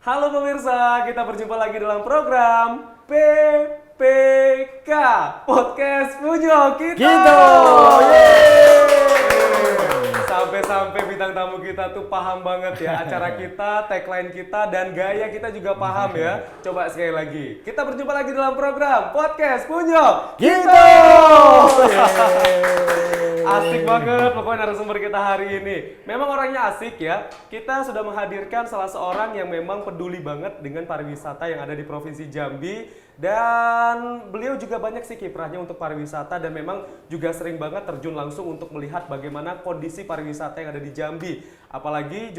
Halo pemirsa, kita berjumpa lagi dalam program PPK Podcast Pujo Kita. Sampai-sampai bintang tamu kita tuh paham banget ya acara kita, tagline kita, dan gaya kita juga paham ya. Coba sekali lagi, kita berjumpa lagi dalam program Podcast Pujo Kita. Asik banget pokoknya narasumber kita hari ini. Memang orangnya asik ya. Kita sudah menghadirkan salah seorang yang memang peduli banget dengan pariwisata yang ada di Provinsi Jambi. Dan beliau juga banyak sih kiprahnya untuk pariwisata dan memang juga sering banget terjun langsung untuk melihat bagaimana kondisi pariwisata yang ada di Jambi. Apalagi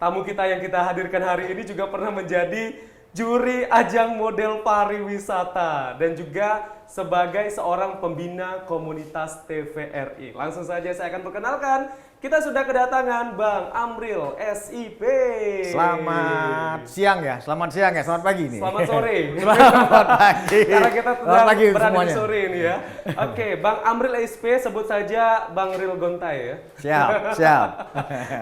tamu kita yang kita hadirkan hari ini juga pernah menjadi juri ajang model pariwisata dan juga sebagai seorang pembina komunitas TVRI. Langsung saja saya akan perkenalkan, kita sudah kedatangan Bang Amril SIP. Selamat siang ya, selamat pagi nih. Selamat sore. Selamat pagi. Karena kita Selamat pagi berada semuanya. di sore ini ya. Oke, Bang Amril SIP, sebut saja Bang Ril Gontai ya. Siap.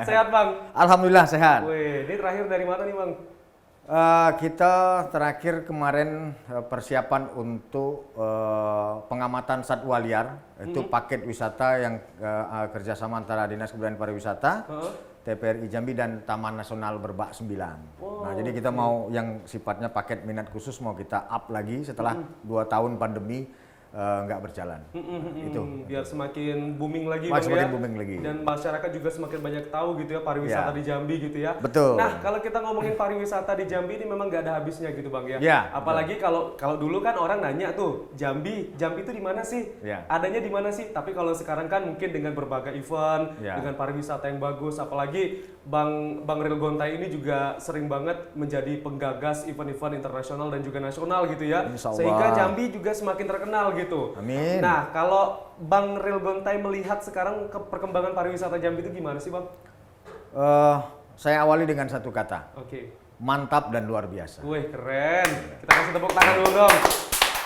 Sehat Bang? Alhamdulillah sehat. Wih, ini terakhir dari mana nih Bang? Kita terakhir kemarin persiapan untuk pengamatan satwa liar, itu paket wisata yang kerjasama antara Dinas Kebudayaan Pariwisata, TVRI Jambi dan Taman Nasional Berbak 9. Nah, jadi kita mau yang sifatnya paket minat khusus mau kita up lagi setelah 2 tahun pandemi nggak berjalan. Itu biar semakin booming lagi semakin ya. booming lagi. Dan masyarakat juga semakin banyak tahu gitu ya pariwisata Ya. di Jambi gitu ya. Betul. Nah, kalau kita ngomongin pariwisata di Jambi ini memang nggak ada habisnya gitu Bang ya. Ya, Apalagi kalau dulu kan orang nanya tuh, Jambi itu di mana sih? Ya. Adanya di mana sih? Tapi kalau sekarang kan mungkin dengan berbagai event, Ya. dengan pariwisata yang bagus, apalagi Bang Ril Gontai ini juga sering banget menjadi penggagas event-event internasional dan juga nasional gitu ya. Insya Allah. Sehingga Jambi juga semakin terkenal gitu. Amin. Nah, kalau Bang Ril Gontai melihat sekarang perkembangan pariwisata Jambi itu gimana sih Bang? Saya awali dengan satu kata, Oke. mantap dan luar biasa. Wih, keren. Kita kasih tepuk tangan dulu dong.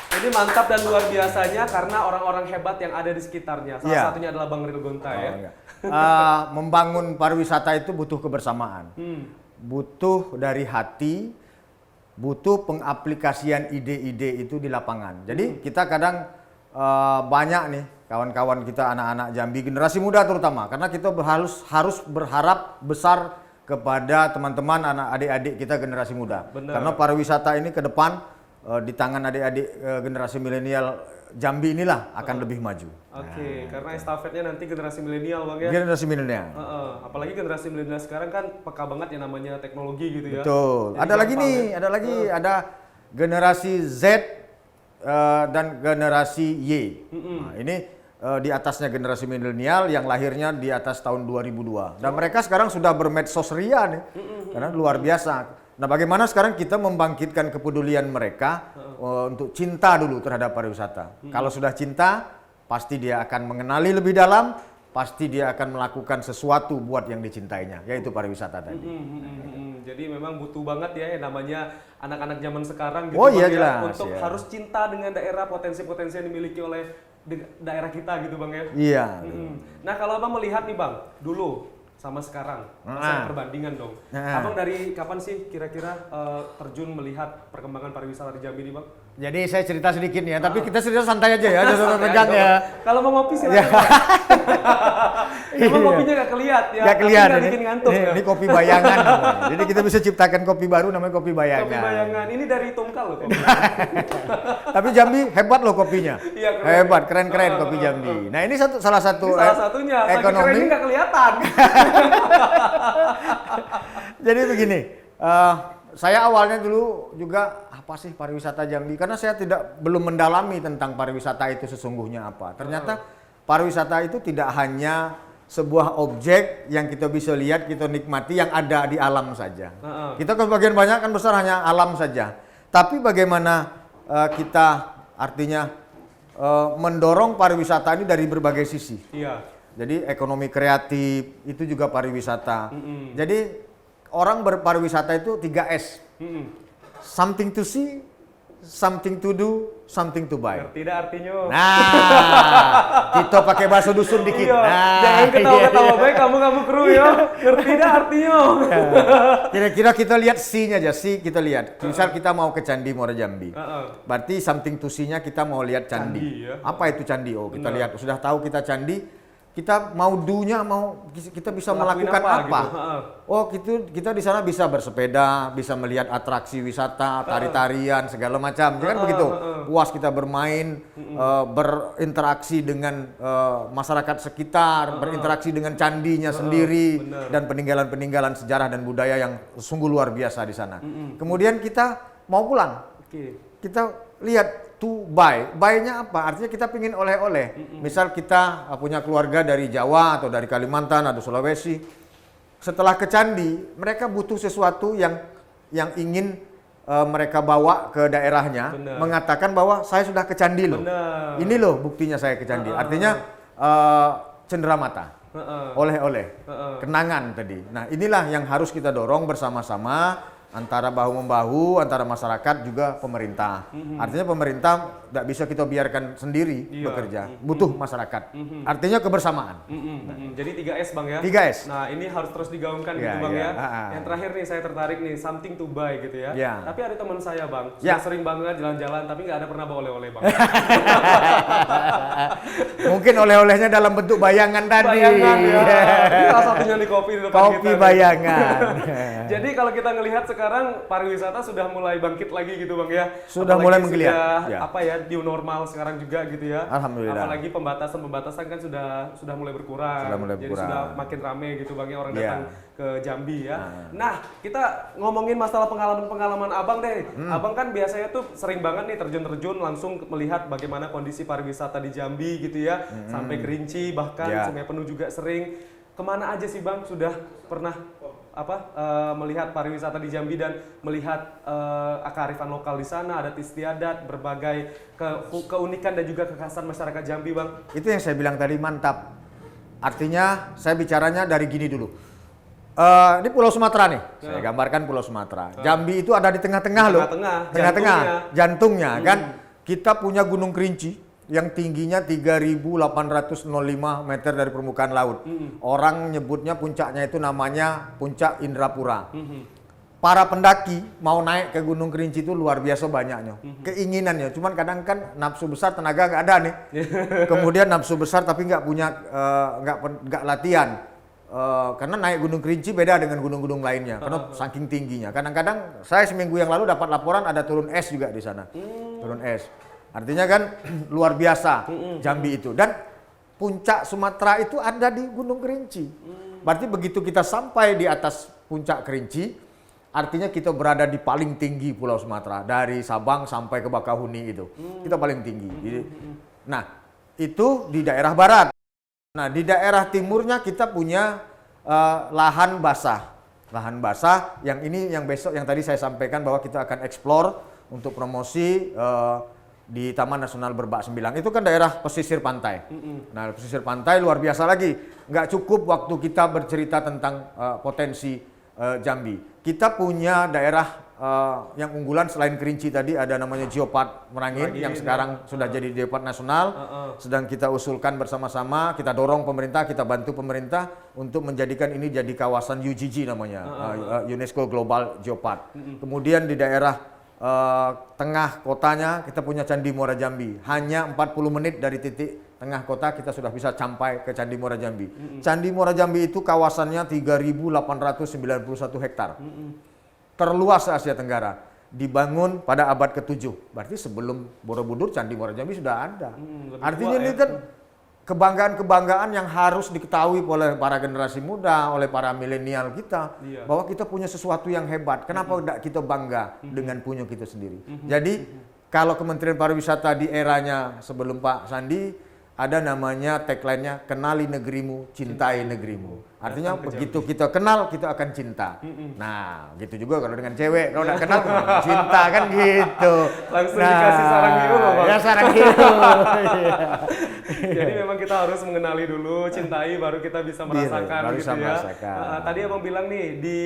Ini mantap dan luar biasanya karena orang-orang hebat yang ada di sekitarnya. Salah Iya. satunya adalah Bang Ril Gontai ya. Enggak. Membangun pariwisata itu butuh kebersamaan, butuh dari hati, butuh pengaplikasian ide-ide itu di lapangan. Jadi kita kadang banyak nih kawan-kawan kita anak-anak Jambi, generasi muda terutama, karena kita harus berharap besar kepada teman-teman anak adik-adik kita generasi muda. Bener. Karena pariwisata ini ke depan di tangan adik-adik generasi milenial Jambi inilah akan lebih maju. Oke, karena estafetnya nanti generasi milenial Bang ya. Generasi milenial. Apalagi generasi milenial sekarang kan peka banget yang namanya teknologi gitu ya. Betul. Jadi Ada lagi gampang nih, ya. ada generasi Z dan generasi Y. Nah, ini di atasnya generasi milenial yang lahirnya di atas tahun 2002. Dan mereka sekarang sudah bermedsos ria nih. Karena luar biasa. Nah, bagaimana sekarang kita membangkitkan kepedulian mereka untuk cinta dulu terhadap pariwisata. Kalau sudah cinta, pasti dia akan mengenali lebih dalam, pasti dia akan melakukan sesuatu buat yang dicintainya, yaitu pariwisata tadi. Jadi memang butuh banget ya yang namanya anak-anak zaman sekarang gitu Oh, iya, Bang, ya, jelas, untuk ya. harus cinta dengan daerah, potensi-potensi yang dimiliki oleh daerah kita gitu Bang ya. Iya. Nah, kalau Abang melihat nih Bang, dulu sama sekarang, saya perbandingan dong. Abang dari kapan sih kira-kira terjun melihat perkembangan pariwisata di Jambi nih Bang? Jadi saya cerita sedikit nih ya, tapi kita cerita santai aja ya, jangan Santai tegang aja, ya. Bang. Kalau mau ngopi silakan. Bang. Emang kopinya nggak kelihatan ya? Nggak kelihatan. Tapi nggak bikin ngantuk ya? Ini kopi bayangan. Jadi kita bisa ciptakan kopi baru namanya kopi bayangan. Kopi bayangan, ini dari Tungkal loh kopi. Tapi Jambi hebat loh kopinya. Iya, keren. Hebat, keren-keren kopi Jambi. Nah ini salah satu Ini salah satunya, saking ekonomi. kerennya nggak kelihatan. Jadi begini, saya awalnya dulu juga apa sih pariwisata Jambi? Karena saya belum mendalami tentang pariwisata itu sesungguhnya apa. Ternyata pariwisata itu tidak hanya sebuah objek yang kita bisa lihat, kita nikmati yang ada di alam saja. Kita kebagian banyak kan besar hanya alam saja. Tapi bagaimana kita artinya mendorong pariwisata ini dari berbagai sisi. Iya. Jadi ekonomi kreatif itu juga pariwisata. Jadi orang berpariwisata itu 3S. Something to see, something to do, something to buy. Ngerti dah artinya. Nah, kita pakai bahasa dusun dikit. Iya. Nah, Jangan ketawa-ketawa iya. baik kamu kru ya. Ngerti dah artinya. Kira-kira kita lihat C-nya aja, C kita lihat. Misal kita mau ke Candi Muara Jambi. Berarti something to see-nya kita mau lihat candi. Candi, ya. Apa itu candi? Oh, kita Benar. lihat. Sudah tahu kita candi, kita mau do-nya, mau kita bisa Lakuin melakukan apa apa? gitu. Oh, kita di sana bisa bersepeda, bisa melihat atraksi wisata, tari-tarian segala macam. Kan begitu. Puas kita bermain, berinteraksi dengan masyarakat sekitar, berinteraksi dengan candinya sendiri benar. dan peninggalan-peninggalan sejarah dan budaya yang sungguh luar biasa di sana. Kemudian kita mau pulang. Oke. Kita lihat to buy. Buy-nya apa? Artinya kita pingin oleh-oleh. Misal kita punya keluarga dari Jawa atau dari Kalimantan atau Sulawesi. Setelah ke candi, mereka butuh sesuatu yang ingin mereka bawa ke daerahnya. Benar. Mengatakan bahwa saya sudah ke candi loh. Benar. Ini loh buktinya saya ke candi. Artinya cenderamata. Oleh-oleh. Kenangan tadi. Nah, inilah yang harus kita dorong bersama-sama antara bahu-membahu, antara masyarakat juga pemerintah. Artinya pemerintah tidak bisa kita biarkan sendiri bekerja, butuh masyarakat. Artinya kebersamaan. Jadi 3S Bang ya? 3S. Nah ini harus terus digaungkan gitu Ya, Bang ya. ya. Yang terakhir nih saya tertarik nih, something to buy gitu ya. Ya. Tapi ada teman saya Bang, sudah Ya. sering banget jalan-jalan tapi nggak ada pernah bawa oleh-oleh Bang. Mungkin oleh-olehnya dalam bentuk bayangan tadi. Bayangan ya. Ini salah satunya nih kopi di depan Kopi kita. nih. bayangan. Jadi kalau kita ngelihat sekarang pariwisata sudah mulai bangkit lagi gitu Bang ya. Sudah Apalagi mulai menggeliat. Sudah, Ya. apa ya, new normal sekarang juga gitu ya. Alhamdulillah. Apalagi pembatasan kan sudah mulai berkurang. Sudah mulai Jadi berkurang. sudah makin rame gitu Bang ya orang Ya. datang ke Jambi ya. Nah, kita ngomongin masalah pengalaman-pengalaman Abang deh. Abang kan biasanya tuh sering banget nih terjun-terjun langsung melihat bagaimana kondisi pariwisata di Jambi gitu ya. Sampai Kerinci bahkan Ya. Sungai Penuh juga sering. Kemana aja sih Bang sudah pernah melihat pariwisata di Jambi dan melihat kearifan lokal di sana, adat istiadat, berbagai keunikan dan juga kekhasan masyarakat Jambi Bang. Itu yang saya bilang tadi, mantap. Artinya saya bicaranya dari gini dulu. Ini Pulau Sumatera nih. Saya gambarkan Pulau Sumatera. Jambi itu ada di tengah-tengah loh. Tengah-tengah, jantungnya kan. Kita punya Gunung Kerinci yang tingginya 3.805 meter dari permukaan laut. Orang nyebutnya puncaknya itu namanya Puncak Indrapura. Para pendaki mau naik ke Gunung Kerinci itu luar biasa banyaknya. Keinginannya, cuman kadang kan nafsu besar, tenaga nggak ada nih. Kemudian nafsu besar tapi nggak punya nggak latihan. Karena naik Gunung Kerinci beda dengan gunung-gunung lainnya karena saking tingginya. Kadang-kadang saya seminggu yang lalu dapat laporan ada turun es juga di sana. Turun es. Artinya kan luar biasa Jambi itu. Dan puncak Sumatera itu ada di Gunung Kerinci. Berarti begitu kita sampai di atas puncak Kerinci, artinya kita berada di paling tinggi Pulau Sumatera. Dari Sabang sampai ke Bakahuni itu. Kita paling tinggi. Nah, itu di daerah barat. Nah, di daerah timurnya kita punya lahan basah. Lahan basah yang ini yang besok yang tadi saya sampaikan bahwa kita akan eksplor untuk promosi di Taman Nasional Berbak Sembilang. Itu kan daerah pesisir pantai. Nah, pesisir pantai luar biasa lagi. Nggak cukup waktu kita bercerita tentang potensi Jambi. Kita punya daerah yang unggulan selain Kerinci tadi ada namanya Geopark Merangin yang sekarang sudah jadi Geopark Nasional. Sedang kita usulkan bersama-sama, kita dorong pemerintah, kita bantu pemerintah untuk menjadikan ini jadi kawasan UGG namanya, UNESCO Global Geopark. Kemudian di daerah tengah kotanya kita punya Candi Muara Jambi. Hanya 40 menit dari titik tengah kota kita sudah bisa sampai ke Candi Muara Jambi. Candi Muara Jambi itu kawasannya 3.891 hektar. Terluas Asia Tenggara. Dibangun pada abad ke-7. Berarti sebelum Borobudur Candi Muara Jambi sudah ada. Artinya ini kan kebanggaan-kebanggaan yang harus diketahui oleh para generasi muda, oleh para milenial kita, bahwa kita punya sesuatu yang hebat. Kenapa tidak kita bangga dengan punya kita sendiri? Jadi kalau Kementerian Pariwisata di eranya sebelum Pak Sandi ada namanya tagline-nya kenali negerimu, cintai negerimu. Artinya begitu kita kenal, kita akan cinta. Nah, gitu juga kalau dengan cewek, kalau nggak kenal, cinta kan gitu. Langsung dikasih sarang hiu loh, Bang. Ya sarang hiu. Jadi memang kita harus mengenali dulu, cintai, baru kita bisa merasakan baru gitu bisa ya. merasakan. Tadi Abang bilang nih, di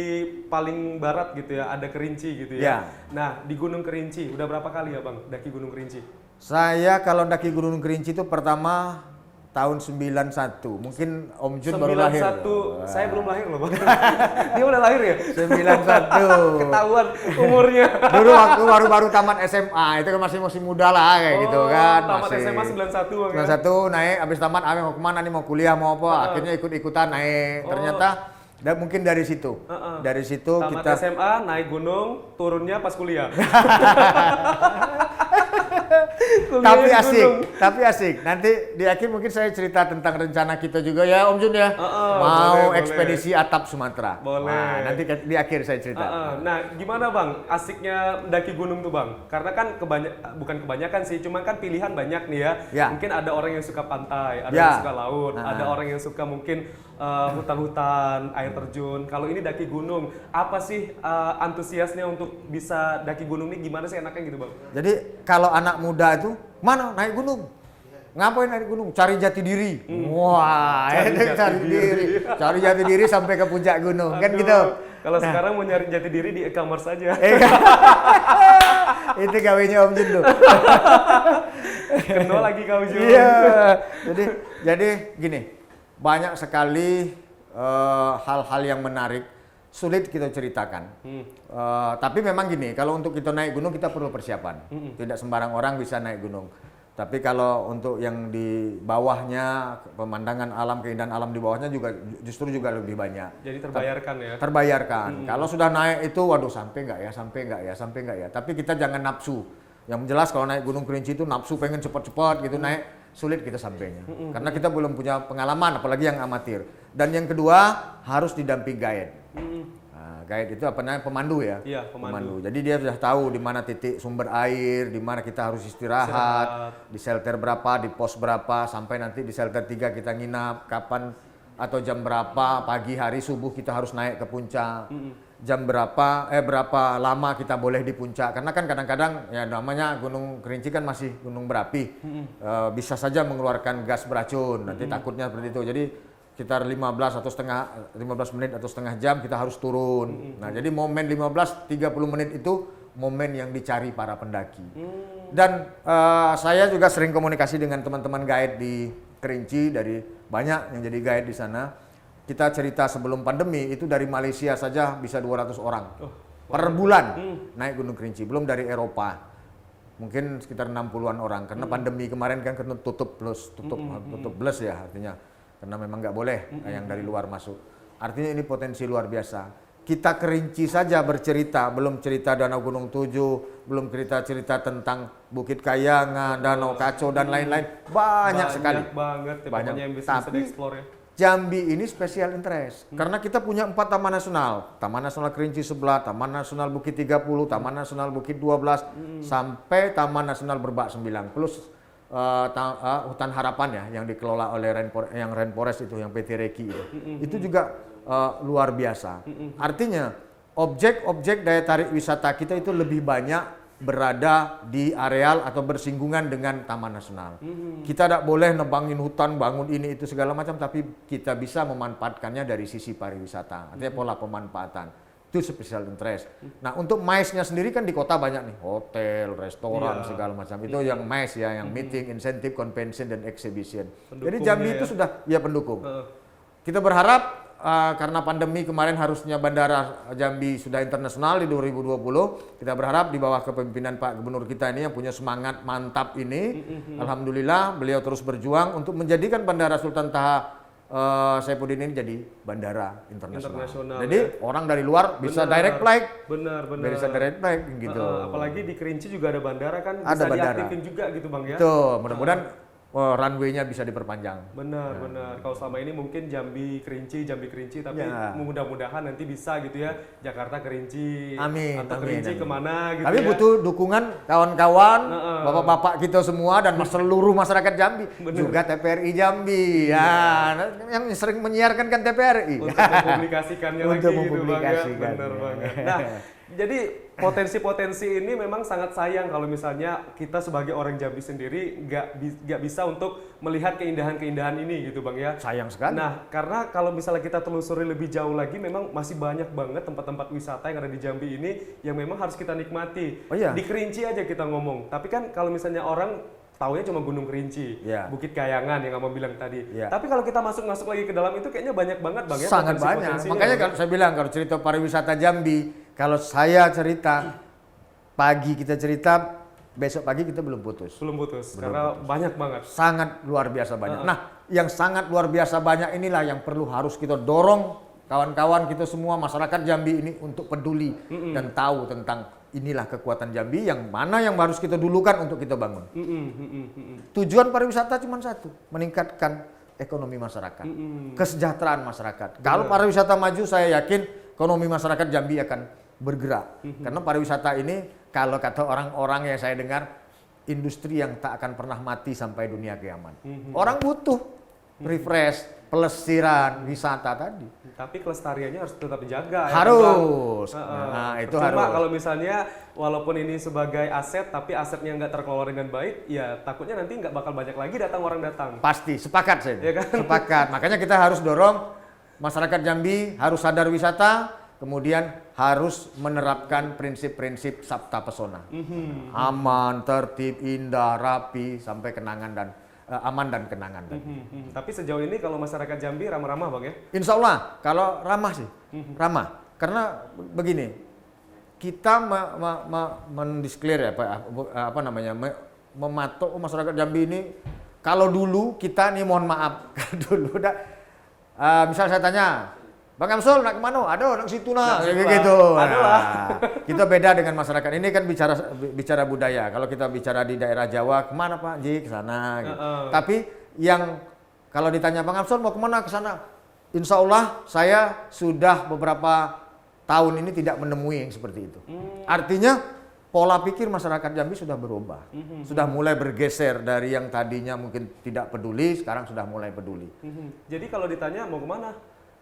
paling barat gitu ya, ada Kerinci gitu ya. Nah, di Gunung Kerinci, udah berapa kali ya Bang daki Gunung Kerinci? Saya kalau daki Gunung Kerinci itu pertama tahun 91. Mungkin Om Jun baru lahir. 91, saya belum lahir loh Bang. Dia udah lahir ya? 91. Ketahuan umurnya. Dulu waktu baru-baru tamat SMA, itu kan masih muda lah kayak gitu kan. Tamat Masih SMA 91 Bang. 91 naik, habis tamat mau kemana nih, mau kuliah mau apa, akhirnya ikut-ikutan naik. Ternyata mungkin dari situ. Dari situ tamat kita SMA, naik gunung, turunnya pas kuliah. tapi asik. Nanti di akhir mungkin saya cerita tentang rencana kita juga ya Om Jun ya. Mau boleh, ekspedisi atap Sumatera. Boleh. Nah, nanti di akhir saya cerita. Nah, gimana Bang asiknya mendaki gunung tuh Bang? Karena kan bukan kebanyakan sih, cuma kan pilihan banyak nih ya. Mungkin ada orang yang suka pantai, ada yang suka laut, ada orang yang suka mungkin hutan-hutan, air terjun. Kalau ini daki gunung, apa sih antusiasnya untuk bisa daki gunung ini? Gimana sih enaknya gitu Bang? Jadi kalau anak muda itu mana naik gunung? Ngapain naik gunung? Cari jati diri. Wah, cari jati diri sampai ke puncak gunung. Kan gitu. Kalau sekarang mau nyari jati diri di e-commerce aja. Itu gawenya Om Jun tuh. Kenal lagi kau Jun. Iya. Jadi gini, banyak sekali hal-hal yang menarik, sulit kita ceritakan. Tapi memang gini, kalau untuk kita naik gunung kita perlu persiapan. Tidak sembarang orang bisa naik gunung. Tapi kalau untuk yang di bawahnya, pemandangan alam, keindahan alam di bawahnya justru juga lebih banyak. Jadi terbayarkan ya? Terbayarkan. Kalau sudah naik itu, waduh sampai nggak ya. Tapi kita jangan nafsu. Yang jelas kalau naik Gunung Kerinci itu nafsu pengen cepat-cepat gitu naik, sulit kita sampainya. Karena kita belum punya pengalaman, apalagi yang amatir. Dan yang kedua, harus didampingi guide. Guide itu apa namanya, pemandu ya? Iya, pemandu. Jadi dia sudah tahu di mana titik sumber air, di mana kita harus istirahat, di shelter berapa, di pos berapa, sampai nanti di shelter 3 kita nginap, kapan atau jam berapa, pagi hari subuh kita harus naik ke puncak. Jam berapa lama kita boleh di puncak, karena kan kadang-kadang ya namanya Gunung Kerinci kan masih gunung berapi, bisa saja mengeluarkan gas beracun, nanti takutnya seperti itu. Jadi sekitar 15 menit atau setengah jam kita harus turun. Nah, jadi momen 15-30 menit itu momen yang dicari para pendaki. Dan saya juga sering komunikasi dengan teman-teman guide di Kerinci, dari banyak yang jadi guide di sana. Kita cerita sebelum pandemi itu dari Malaysia saja bisa 200 orang per bulan naik Gunung Kerinci, belum dari Eropa. Mungkin sekitar 60-an orang karena pandemi kemarin kan tutup plus ya artinya. Karena memang nggak boleh yang dari luar masuk. Artinya ini potensi luar biasa. Kita Kerinci saja bercerita, belum cerita Danau Gunung Tujuh, belum cerita tentang Bukit Kayangan, Danau Kacau dan lain-lain. Banyak sekali. Banyak yang bisa dieksplor ya. Jambi ini special interest karena kita punya 4 taman nasional. Taman Nasional Kerinci sebelah, Taman Nasional Bukit 30, Taman Nasional Bukit 12, sampai Taman Nasional Berbak 9 plus hutan harapan ya yang dikelola oleh Rainforest itu, yang PT Reki itu juga luar biasa. Artinya objek-objek daya tarik wisata kita itu lebih banyak berada di areal atau bersinggungan dengan taman nasional. Kita tidak boleh nebangin hutan, bangun ini itu segala macam, tapi kita bisa memanfaatkannya dari sisi pariwisata. Artinya pola pemanfaatan. Itu special interest. Nah, untuk MICE-nya sendiri kan di kota banyak nih, hotel, restoran, segala macam. Itu yang MICE ya, yang meeting, incentive, convention, dan exhibition. Jadi Jambi itu sudah ya pendukung. Kita berharap karena pandemi kemarin harusnya Bandara Jambi sudah internasional di 2020. Kita berharap di bawah kepemimpinan Pak Gubernur kita ini yang punya semangat mantap ini, alhamdulillah beliau terus berjuang untuk menjadikan Bandara Sultan Taha Saifuddin ini jadi bandara internasional. Jadi orang dari luar bisa direct flight. Benar. Bisa direct flight gitu. Apalagi di Kerinci juga ada bandara kan, ada bisa bandara. diaktifin juga gitu Bang ya. Tuh, mudah-mudahan runway-nya bisa diperpanjang. Benar, benar. Kalau selama ini mungkin Jambi Kerinci, tapi Ya. mudah-mudahan nanti bisa gitu ya, Jakarta Kerinci, Amin, atau amin, Kerinci amin. kemana gitu Tapi ya. butuh dukungan kawan-kawan, Heeh. bapak-bapak kita semua dan seluruh masyarakat Jambi, juga TPRI Jambi. Ya, yang sering menyiarkan kan TPRI. Untuk mempublikasikannya lagi Untuk gitu Bang ya. mempublikasikannya. Benar banget. Nah, jadi potensi-potensi ini memang sangat sayang kalau misalnya kita sebagai orang Jambi sendiri nggak bisa untuk melihat keindahan-keindahan ini gitu Bang ya. Sayang sekali. Nah, karena kalau misalnya kita telusuri lebih jauh lagi, memang masih banyak banget tempat-tempat wisata yang ada di Jambi ini yang memang harus kita nikmati. Oh iya? Di Kerinci aja kita ngomong. Tapi kan kalau misalnya orang taunya cuma Gunung Kerinci, Iya. Bukit Kayangan yang Abang bilang tadi. Iya. Tapi kalau kita masuk lagi ke dalam itu kayaknya banyak banget Bang ya. Sangat banyak. potensi-potensinya, Makanya Bang, ya. kalau saya bilang kalau cerita pariwisata Jambi, kalau saya cerita pagi kita cerita, besok pagi kita belum putus. Belum putus karena banyak banget. Sangat luar biasa banyak. Nah, yang sangat luar biasa banyak inilah yang perlu harus kita dorong kawan-kawan kita semua masyarakat Jambi ini untuk peduli dan tahu tentang inilah kekuatan Jambi yang mana yang harus kita dulukan untuk kita bangun. Tujuan pariwisata cuma satu, meningkatkan ekonomi masyarakat, kesejahteraan masyarakat. Kalau pariwisata maju, saya yakin ekonomi masyarakat Jambi akan bergerak. Karena pariwisata ini kalau kata orang-orang yang saya dengar, industri yang tak akan pernah mati sampai dunia kiamat. Orang butuh refresh, pelesiran, wisata tadi. Tapi kelestariannya harus tetap dijaga. Harus. Ya, Nah, itu Percuma harus. kalau misalnya walaupun ini sebagai aset, tapi asetnya nggak terkelola dengan baik, ya takutnya nanti nggak bakal banyak lagi orang datang. Pasti, sepakat saya. Ya kan? Sepakat. Makanya kita harus dorong masyarakat Jambi harus sadar wisata, kemudian harus menerapkan prinsip-prinsip Sabta Pesona. Aman, tertib, indah, rapi, sampai kenangan dan aman dan kenangan. Tapi sejauh ini kalau masyarakat Jambi ramah-ramah Bang ya? Insya Allah, kalau ramah sih, ramah. Karena begini, kita mendisklare ya, apa namanya, mematok masyarakat Jambi ini. Kalau dulu kita nih mohon maaf, dulu misal saya tanya, Bang Amsul nak kemana? Aduh, nak situ nak, kayak gitu. Aduh lah. Kita beda dengan masyarakat ini kan bicara budaya. Kalau kita bicara di daerah Jawa, kemana Pak? Ji, ke sana. Gitu. Tapi yang kalau ditanya Bang Amsul mau kemana? Ke sana. Insya Allah saya sudah beberapa tahun ini tidak menemui yang seperti itu. Artinya pola pikir masyarakat Jambi sudah berubah. Sudah mulai bergeser dari yang tadinya mungkin tidak peduli, sekarang sudah mulai peduli. Jadi kalau ditanya mau kemana?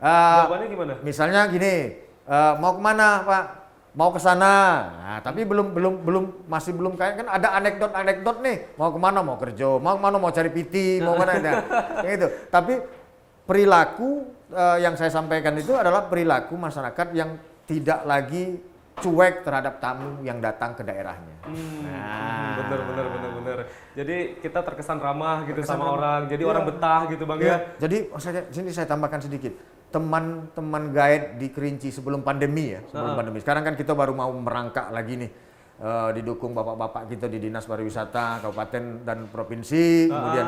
Ah, Jawabannya gimana? misalnya gini, mau kemana Pak? Mau ke sana. Nah, tapi masih belum kayak kan ada anekdot nih. Mau kemana? Mau kerja. Mau kemana? Mau cari piti. Mau mana? Kayak gitu. Tapi perilaku yang saya sampaikan itu adalah perilaku masyarakat yang tidak lagi cuek terhadap tamu yang datang ke daerahnya. Bener. Jadi kita terkesan ramah gitu sama orang. Jadi orang betah gitu Bang ya. Jadi sini saya tambahkan sedikit. Teman-teman guide di Kerinci sebelum pandemi ya, pandemi. Sekarang kan kita baru mau merangkak lagi nih, didukung bapak-bapak kita di Dinas Pariwisata Kabupaten dan Provinsi, kemudian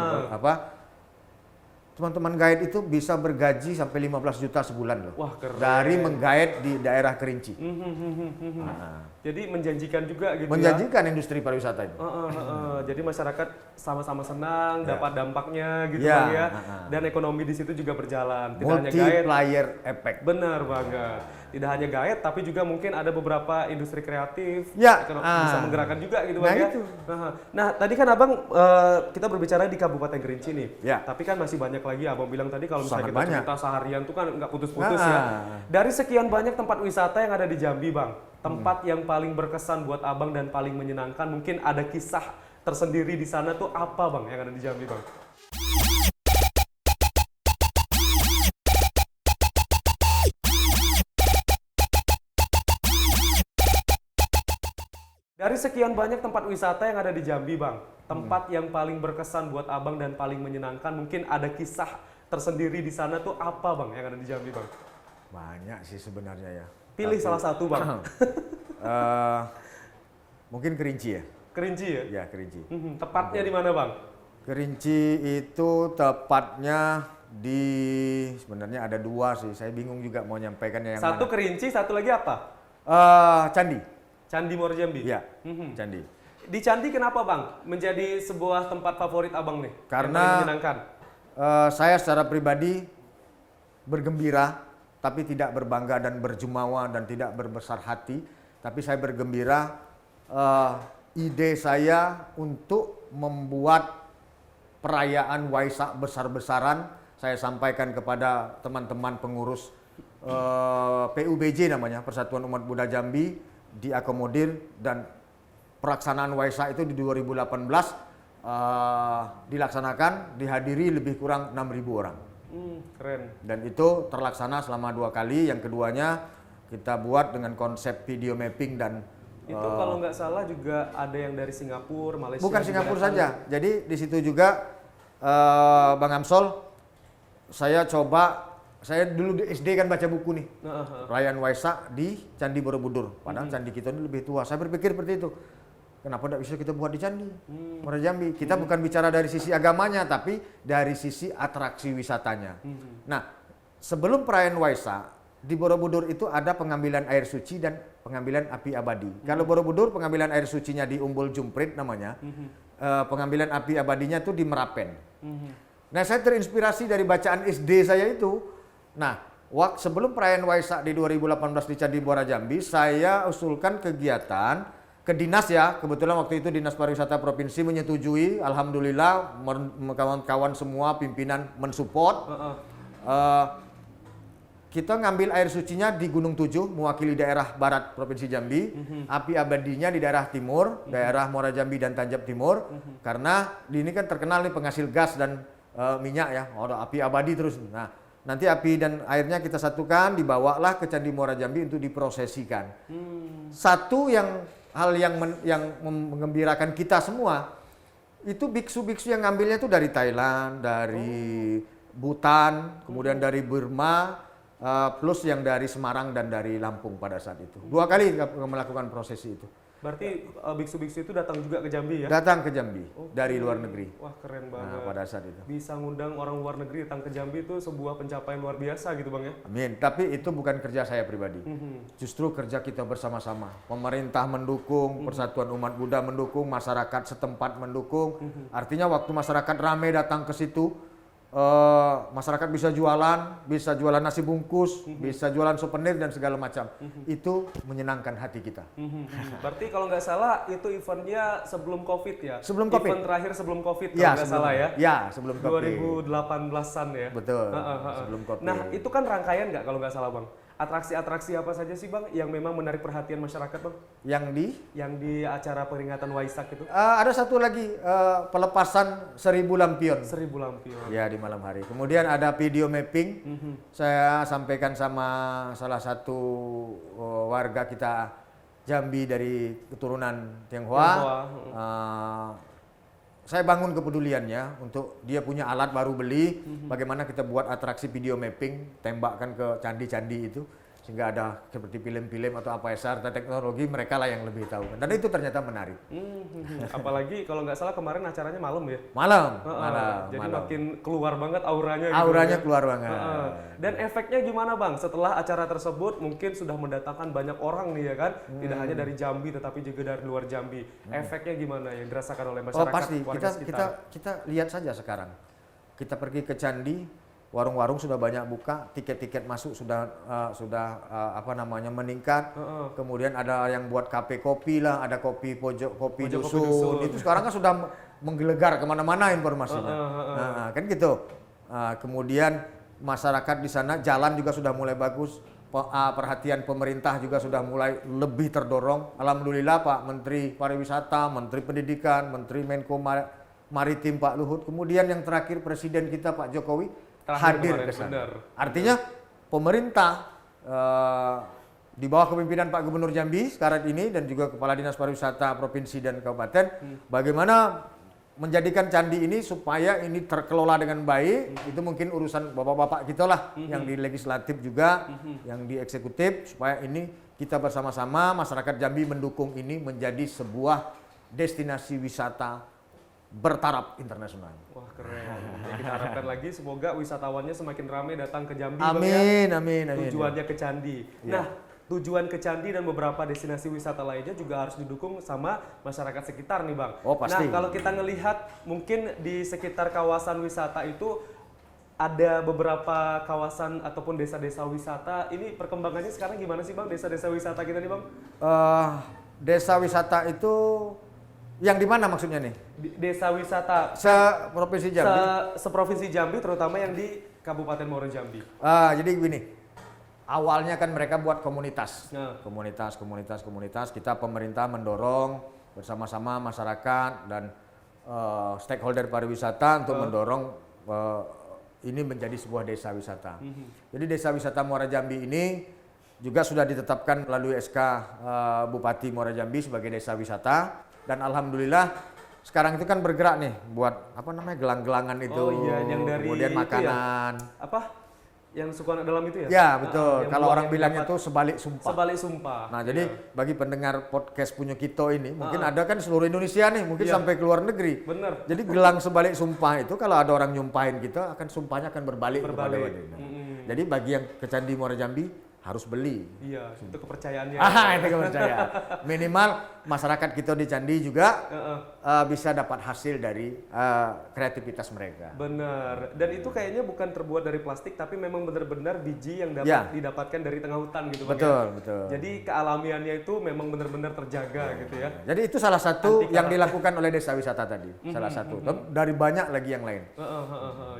teman-teman guide itu bisa bergaji sampai 15 juta sebulan loh. Wah, keren. Dari mengguide di daerah Kerinci. Jadi menjanjikan juga gitu ya. Menjanjikan industri pariwisata itu. Jadi masyarakat sama-sama senang, dapat dampaknya gitu Ya, Bang ya. Dan ekonomi di situ juga berjalan. Tidak hanya guide. Multiplier effect. Benar banget. Tidak hanya guide, tapi juga mungkin ada beberapa industri kreatif Ya, bisa menggerakkan juga gitu Bang nah ya. itu. Nah, tadi kan Abang kita berbicara di Kabupaten Kerinci nih. Ya. Tapi kan masih banyak lagi Abang bilang tadi kalau misalnya Sangat kita banyak. cerita seharian tuh kan nggak putus-putus ya. Dari sekian banyak tempat wisata yang ada di Jambi Bang, tempat yang paling berkesan buat Abang dan paling menyenangkan, mungkin ada kisah tersendiri di sana tuh apa Bang yang ada di Jambi Bang? Dari sekian banyak tempat wisata yang ada di Jambi Bang, tempat yang paling berkesan buat Abang dan paling menyenangkan, mungkin ada kisah tersendiri di sana tuh apa Bang yang ada di Jambi Bang? Banyak sih sebenarnya ya. Pilih salah satu Bang. Mungkin Kerinci ya. Kerinci ya? Ya, Kerinci. Tepatnya di mana Bang? Kerinci itu tepatnya di sebenarnya ada dua sih. Saya bingung juga mau nyampaikannya yang Satu mana. Kerinci, satu lagi apa? Candi. Candi Muaro Jambi? Ya, Candi. Di Candi kenapa Bang menjadi sebuah tempat favorit Abang nih? Karena yang paling menyenangkan. Saya secara pribadi bergembira, tapi tidak berbangga dan berjumawa dan tidak berbesar hati. Tapi saya bergembira ide saya untuk membuat perayaan Waisak besar-besaran saya sampaikan kepada teman-teman pengurus PUBJ namanya, Persatuan Umat Buddha Jambi, diakomodir dan pelaksanaan Waisak itu di 2018 dilaksanakan, dihadiri lebih kurang 6.000 orang. Keren. Dan itu terlaksana selama 2 kali. Yang keduanya kita buat dengan konsep video mapping dan Itu kalau nggak salah juga ada yang dari Singapura, Malaysia. bukan juga Singapura datang. saja. Jadi di situ juga Bang Amsol, saya dulu di SD kan baca buku nih. Perayaan Waisak di Candi Borobudur. Padahal candi kita ini lebih tua. Saya berpikir seperti itu. Kenapa tidak bisa kita buat di Candi Muara Jambi? Kita bukan bicara dari sisi agamanya, tapi dari sisi atraksi wisatanya. Nah, sebelum perayaan Waisak, di Borobudur itu ada pengambilan air suci dan pengambilan api abadi. Kalau Borobudur pengambilan air sucinya di Umbul Jumprit namanya, pengambilan api abadinya itu di Merapen. Nah, saya terinspirasi dari bacaan SD saya itu. Nah, sebelum perayaan Waisak di 2018 di Candi Muara Jambi, saya usulkan kegiatan ke dinas ya, kebetulan waktu itu Dinas Pariwisata Provinsi menyetujui, alhamdulillah kawan-kawan semua pimpinan mensupport. Kita ngambil air sucinya di Gunung Tujuh, mewakili daerah barat Provinsi Jambi, api abadinya di daerah timur, daerah Muara Jambi dan Tanjab Timur, karena ini kan terkenal nih penghasil gas dan minyak ya, ada api abadi terus. Nah, nanti api dan airnya kita satukan, dibawalah ke Candi Muara Jambi untuk diprosesikan. Satu hal yang mengembirakan kita semua, itu biksu-biksu yang ngambilnya itu dari Thailand, dari Bhutan, kemudian dari Burma, plus yang dari Semarang dan dari Lampung pada saat itu. 2 kali melakukan prosesi itu. Berarti biksu-biksu itu datang juga ke Jambi ya? Datang ke Jambi dari luar negeri. Wah, keren banget. Nah, pada saat itu. Bisa ngundang orang luar negeri datang ke Jambi itu sebuah pencapaian luar biasa gitu Bang ya? Amin. Tapi itu bukan kerja saya pribadi. Justru kerja kita bersama-sama. Pemerintah mendukung, Persatuan Umat Buddha mendukung, masyarakat setempat mendukung. Artinya waktu masyarakat ramai datang ke situ, masyarakat bisa jualan nasi bungkus, bisa jualan souvenir dan segala macam. Itu menyenangkan hati kita. Berarti kalau nggak salah itu eventnya sebelum COVID ya? Sebelum COVID. Event terakhir sebelum COVID kalau Ya, nggak salah ya? Ya, sebelum COVID. 2018-an ya? Betul, sebelum COVID. Nah, itu kan rangkaian nggak kalau nggak salah Bang? Atraksi-atraksi apa saja sih Bang yang memang menarik perhatian masyarakat Bang? Yang di acara peringatan Waisak itu? Ada satu lagi, pelepasan 1000 lampion. 1000 lampion. Ya, di malam hari. Kemudian ada video mapping. Saya sampaikan sama salah satu warga kita Jambi dari keturunan Tionghoa. Saya bangun kepeduliannya untuk dia punya alat baru beli, bagaimana kita buat atraksi video mapping, tembakkan ke candi-candi itu, sehingga ada seperti film-film atau apa ya, serta teknologi mereka lah yang lebih tahu. Dan itu ternyata menarik. Apalagi kalau nggak salah kemarin acaranya malam ya? Malam. Jadi malam. makin keluar banget auranya. Auranya gitu, keluar banget. Dan efeknya gimana Bang? Setelah acara tersebut mungkin sudah mendatangkan banyak orang nih ya kan? Tidak hanya dari Jambi tetapi juga dari luar Jambi. Efeknya gimana yang dirasakan oleh masyarakat? Oh pasti, warga sekitar? kita lihat saja sekarang. Kita pergi ke candi, warung-warung sudah banyak buka, tiket-tiket masuk sudah meningkat. Kemudian ada yang buat kafe kopi lah, ada kopi pojok kopi dusun. Itu sekarang kan sudah menggelegar kemana-mana informasinya. Kan gitu. Kemudian masyarakat di sana, jalan juga sudah mulai bagus. Perhatian pemerintah juga sudah mulai lebih terdorong. Alhamdulillah Pak Menteri Pariwisata, Menteri Pendidikan, Menteri Menko Maritim Pak Luhut. Kemudian yang terakhir Presiden kita Pak Jokowi hadir ke sana. Artinya pemerintah di bawah kepemimpinan Pak Gubernur Jambi sekarang ini dan juga Kepala Dinas Pariwisata Provinsi dan Kabupaten, bagaimana menjadikan candi ini supaya ini terkelola dengan baik. Itu mungkin urusan bapak-bapak kita lah, yang di legislatif juga, yang di eksekutif, supaya ini kita bersama-sama masyarakat Jambi mendukung ini menjadi sebuah destinasi wisata bertaraf internasional. Wah keren. Ya, kita harapkan lagi semoga wisatawannya semakin ramai datang ke Jambi. Amin, amin, amin. Tujuannya ke candi. Ya. Nah, tujuan ke candi dan beberapa destinasi wisata lainnya juga harus didukung sama masyarakat sekitar nih Bang. Oh, pasti. Nah kalau kita ngelihat mungkin di sekitar kawasan wisata itu ada beberapa kawasan ataupun desa-desa wisata. Ini perkembangannya sekarang gimana sih Bang, desa-desa wisata kita nih Bang? Desa wisata itu yang di mana maksudnya nih? Desa wisata Se-Provinsi Jambi? seprovinsi Jambi, terutama yang di Kabupaten Muaro Jambi. Jadi gini, awalnya kan mereka buat komunitas. Nah. Komunitas. Kita pemerintah mendorong bersama-sama masyarakat dan stakeholder pariwisata untuk mendorong ini menjadi sebuah desa wisata. Jadi desa wisata Muara Jambi ini juga sudah ditetapkan melalui SK Bupati Muara Jambi sebagai desa wisata, dan alhamdulillah sekarang itu kan bergerak nih buat apa namanya gelang-gelangan itu. Oh iya, yang dari kemudian itu makanan. ya? Apa? Yang suka anak dalam itu ya? Ya betul. Yang Kalau buah orang yang bilangnya dapat itu sebalik sumpah. sebalik sumpah. Nah, jadi bagi pendengar podcast Punyo Kito ini, mungkin Ah. ada kan seluruh Indonesia nih, mungkin Iya. sampai ke luar negeri. Bener. Jadi gelang sebalik sumpah itu kalau ada orang nyumpahin kita, akan sumpahnya akan berbalik. Berbalik. kepada dia. Mm-mm. Jadi bagi yang ke Candi Muara Jambi harus beli. Iya, itu kepercayaannya. Itu kepercayaan. Minimal masyarakat kita di Candi juga bisa dapat hasil dari kreativitas mereka. Bener. Dan itu kayaknya bukan terbuat dari plastik, tapi memang benar-benar biji yang dapat Ya. didapatkan dari tengah hutan gitu Bang. Betul, ya? betul. Jadi kealamiannya itu memang benar-benar terjaga gitu ya. Jadi itu salah satu Anti yang karat. dilakukan oleh desa wisata tadi. Salah satu. Dari banyak lagi yang lain.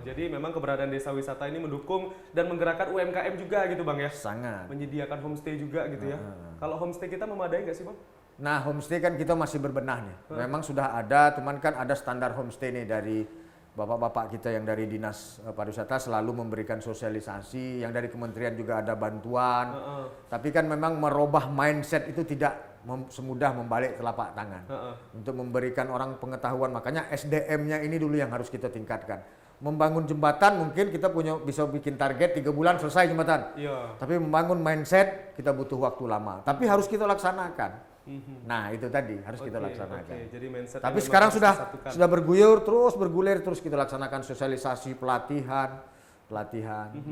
Jadi memang keberadaan desa wisata ini mendukung dan menggerakkan UMKM juga gitu Bang ya. Sangat. Menyediakan homestay juga gitu ya. Kalau homestay kita memadai nggak sih Bang? Nah, homestay kan kita masih berbenah nih. Memang sudah ada, cuman kan ada standar homestay nih dari bapak-bapak kita yang dari Dinas Pariwisata selalu memberikan sosialisasi, yang dari kementerian juga ada bantuan. Tapi kan memang merubah mindset itu tidak semudah membalik telapak tangan. Untuk memberikan orang pengetahuan, makanya SDM-nya ini dulu yang harus kita tingkatkan. Membangun jembatan mungkin kita bisa bikin target 3 bulan selesai jembatan. Iya. Tapi membangun mindset kita butuh waktu lama. Tapi harus kita laksanakan. Nah itu tadi harus kita laksanakan. Jadi mindset Tapi memang sekarang harus sudah disatukan. sudah bergulir terus kita laksanakan sosialisasi pelatihan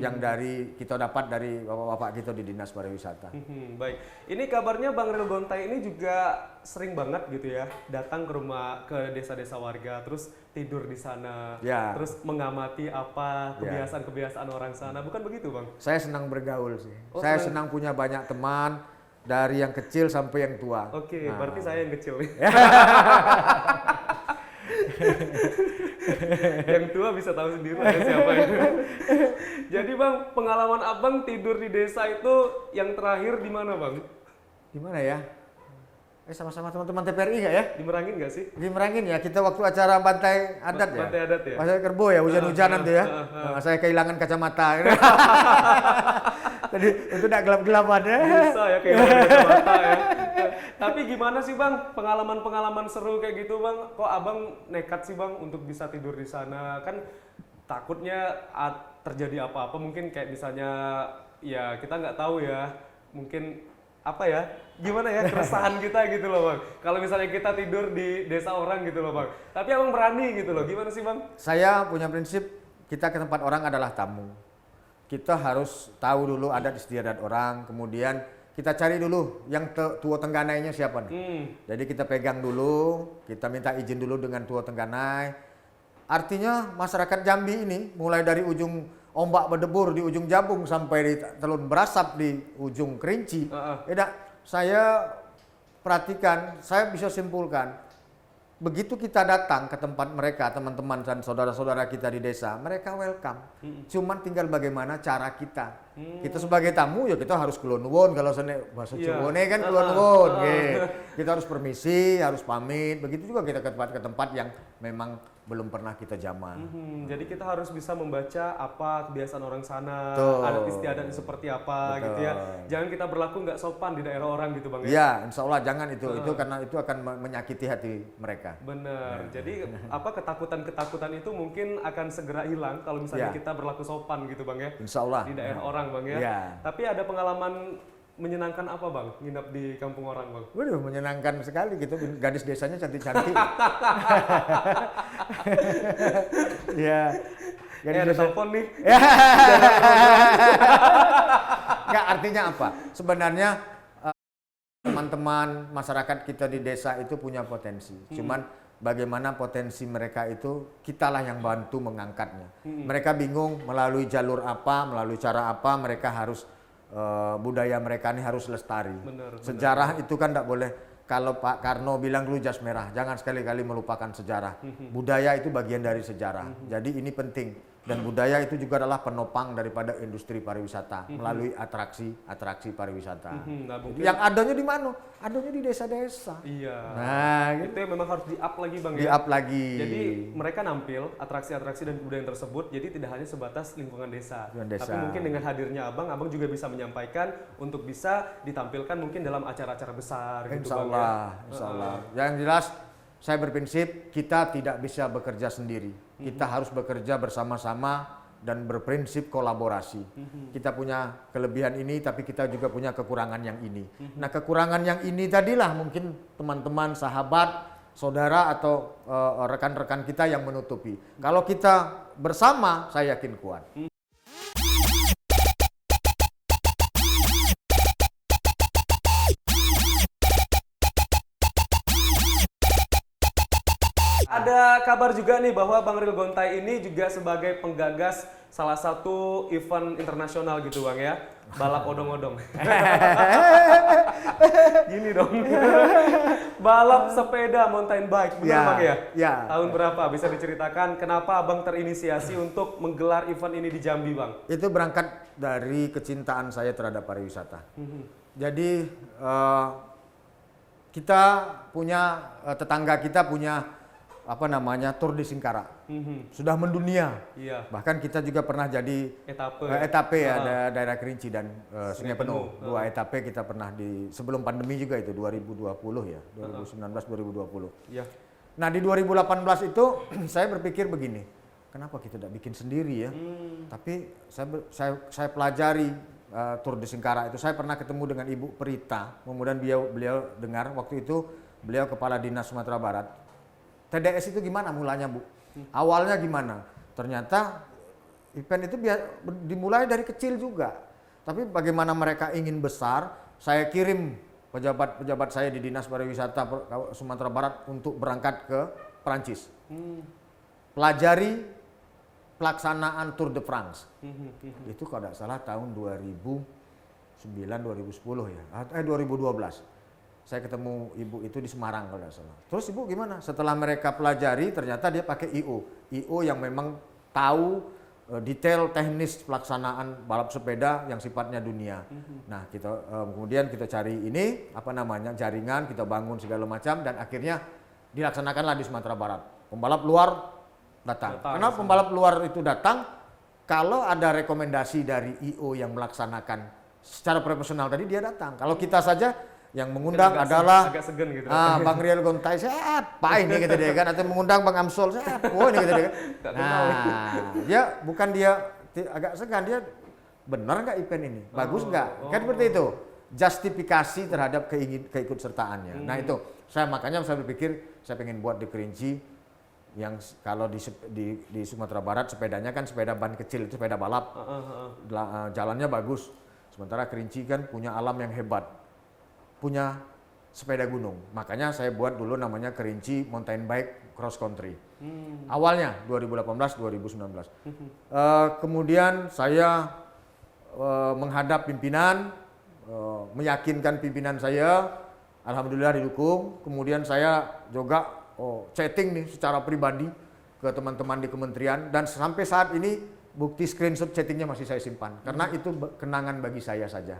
yang dari kita dapat dari bapak-bapak kita di Dinas Pariwisata. Baik, ini kabarnya Bang Ril Gontai ini juga sering banget gitu ya datang ke desa-desa warga, terus tidur di sana, Ya. terus mengamati apa kebiasaan-kebiasaan orang sana, bukan begitu Bang? Saya senang bergaul sih. Oh, Saya senang punya banyak teman dari yang kecil sampai yang tua. Oke, berarti saya yang kecil nih. Yang tua bisa tahu sendiri lah ya siapa itu. Jadi Bang, pengalaman Abang tidur di desa itu yang terakhir di mana Bang? Gimana ya? Sama-sama teman-teman TPRI nggak ya? Di Merangin nggak sih? Di Merangin ya, kita waktu acara bantai adat ya. Bantai adat ya? Bantai Kerbo ya, hujan-hujanan tuh ya. Saya kehilangan kacamata. Jadi itu tidak gelap-gelapan ya. Bisa ya kayak kacamata ya. Tapi gimana sih Bang, pengalaman-pengalaman seru kayak gitu Bang? Kok Abang nekat sih Bang untuk bisa tidur di sana? Kan takutnya terjadi apa-apa, mungkin kayak misalnya ya kita nggak tahu ya, mungkin apa ya, gimana ya keresahan kita gitu loh Bang. Kalau misalnya kita tidur di desa orang gitu loh Bang. Tapi Abang berani gitu loh, gimana sih Bang? Saya punya prinsip, kita ke tempat orang adalah tamu. Kita harus tahu dulu adat istiadat orang, kemudian kita cari dulu yang tua tengganainya siapa nih. Jadi kita pegang dulu, kita minta izin dulu dengan tua tengganai. Artinya masyarakat Jambi ini mulai dari ujung Ombak Berdebur di ujung Jabung sampai di Telun Berasap di ujung Kerinci. Saya perhatikan, saya bisa simpulkan, begitu kita datang ke tempat mereka, teman-teman dan saudara-saudara kita di desa, mereka welcome. Cuman tinggal bagaimana cara kita. Kita sebagai tamu ya kita harus kulon nuwun, kalau bahasa Jawone kan kulon nuwun. Kita harus permisi, harus pamit. Begitu juga kita ke tempat yang memang belum pernah kita jamah. Jadi kita harus bisa membaca apa kebiasaan orang sana, Betul. adat istiadatnya seperti apa. Betul. Gitu ya. Jangan kita berlaku nggak sopan di daerah orang gitu Bang ya. Iya, insya Allah jangan itu karena itu akan menyakiti hati mereka. Benar. Jadi apa ketakutan-ketakutan itu mungkin akan segera hilang kalau misalnya Ya. kita berlaku sopan gitu Bang ya. Insya Allah. Di daerah orang Bang ya. Ya. Tapi ada pengalaman menyenangkan apa Bang nginap di kampung orang Bang? Waduh, menyenangkan sekali gitu, gadis desanya cantik-cantik. Iya. Ada telepon nih. Enggak, Artinya apa? Sebenarnya teman-teman masyarakat kita di desa itu punya potensi. Cuman bagaimana potensi mereka itu kitalah yang bantu mengangkatnya. Mereka bingung melalui jalur apa, melalui cara apa mereka harus budaya mereka ini harus lestari. Sejarah itu kan tidak boleh. Kalau Pak Karno bilang dulu jas merah, jangan sekali-kali melupakan sejarah. Budaya itu bagian dari sejarah. Jadi ini penting. Dan budaya itu juga adalah penopang daripada industri pariwisata melalui atraksi pariwisata. Yang adanya di mana? Adanya di desa-desa. Iya. Nah, itu yang memang harus di-up lagi Bang ya. Di-up lagi. Jadi mereka nampil atraksi-atraksi dan kebudayaan tersebut, jadi tidak hanya sebatas lingkungan desa. Tapi mungkin dengan hadirnya Abang juga bisa menyampaikan untuk bisa ditampilkan mungkin dalam acara-acara besar gitu Bang ya. Insya Allah. Yang jelas saya berprinsip kita tidak bisa bekerja sendiri. Kita harus bekerja bersama-sama dan berprinsip kolaborasi. Kita punya kelebihan ini tapi kita juga punya kekurangan yang ini. Nah, kekurangan yang ini tadilah mungkin teman-teman, sahabat, saudara atau rekan-rekan kita yang menutupi. Kalau kita bersama saya yakin kuat. Ada kabar juga nih bahwa Bang Ril Gontai ini juga sebagai penggagas salah satu event internasional gitu Bang ya, balap odong-odong. Gini dong, balap sepeda mountain bike, benar Bang ya? Ya. Tahun berapa? Bisa diceritakan kenapa Abang terinisiasi untuk menggelar event ini di Jambi Bang? Itu berangkat dari kecintaan saya terhadap pariwisata. Jadi kita punya, tetangga kita punya Tour de Singkara. Sudah mendunia. Iya. Bahkan kita juga pernah jadi etape ya, daerah Kerinci dan Sungai Penuh. Dua etape kita pernah sebelum pandemi juga itu 2020 ya, 2019-2020. Iya. Nah, di 2018 itu saya berpikir begini, kenapa kita tidak bikin sendiri ya? Tapi saya pelajari Tour de Singkara itu. Saya pernah ketemu dengan Ibu Perita, kemudian beliau dengar waktu itu beliau Kepala Dinas Sumatera Barat. TDS itu gimana mulanya Bu? Awalnya gimana? Ternyata event itu dimulai dari kecil juga. Tapi bagaimana mereka ingin besar, saya kirim pejabat-pejabat saya di Dinas Pariwisata Sumatera Barat untuk berangkat ke Perancis. Pelajari pelaksanaan Tour de France. Itu kalau tidak salah tahun 2009-2010 ya, 2012. Saya ketemu ibu itu di Semarang kalau tidak salah. Terus ibu gimana? Setelah mereka pelajari ternyata dia pakai IO yang memang tahu detail teknis pelaksanaan balap sepeda yang sifatnya dunia. Nah, kemudian kita cari jaringan, kita bangun segala macam dan akhirnya dilaksanakanlah di Sumatera Barat. Pembalap luar datang. Karena pembalap luar itu datang kalau ada rekomendasi dari IO yang melaksanakan secara profesional tadi dia datang. Kalau kita saja yang mengundang adalah agak segen gitu. Bang Ril Gontai, siapa ini gitu deh kan, atau mengundang Bang Amsol, siapa ini gitu deh kan. Dia agak segan, dia benar nggak event ini, bagus nggak, kan seperti itu. Justifikasi terhadap keikutsertaannya. Nah itu, makanya saya berpikir saya pengen buat di Kerinci yang kalau di Sumatera Barat sepedanya kan sepeda ban kecil, itu sepeda balap, jalannya bagus. Sementara Kerinci kan punya alam yang hebat, punya sepeda gunung. Makanya saya buat dulu namanya Kerinci Mountain Bike Cross Country. Awalnya 2018-2019. Kemudian saya menghadap pimpinan, meyakinkan pimpinan saya, alhamdulillah didukung. Kemudian saya juga chatting nih secara pribadi ke teman-teman di kementerian dan sampai saat ini bukti screenshot chattingnya masih saya simpan karena itu kenangan bagi saya saja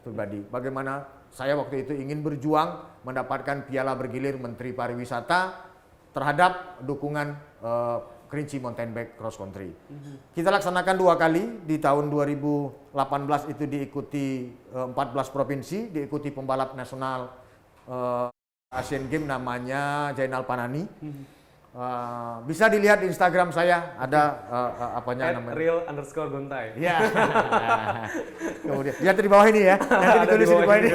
pribadi. Bagaimana saya waktu itu ingin berjuang mendapatkan piala bergilir Menteri Pariwisata terhadap dukungan Kerinci Mountain Bike Cross Country. Kita laksanakan 2 kali, di tahun 2018 itu diikuti 14 provinsi, diikuti pembalap nasional Asian Games namanya Jainal Panani. Bisa dilihat di Instagram saya ada namanya @real_gontai. Ya. Kemudian lihat di bawah ini ya. Nanti ditulis di bawah ini.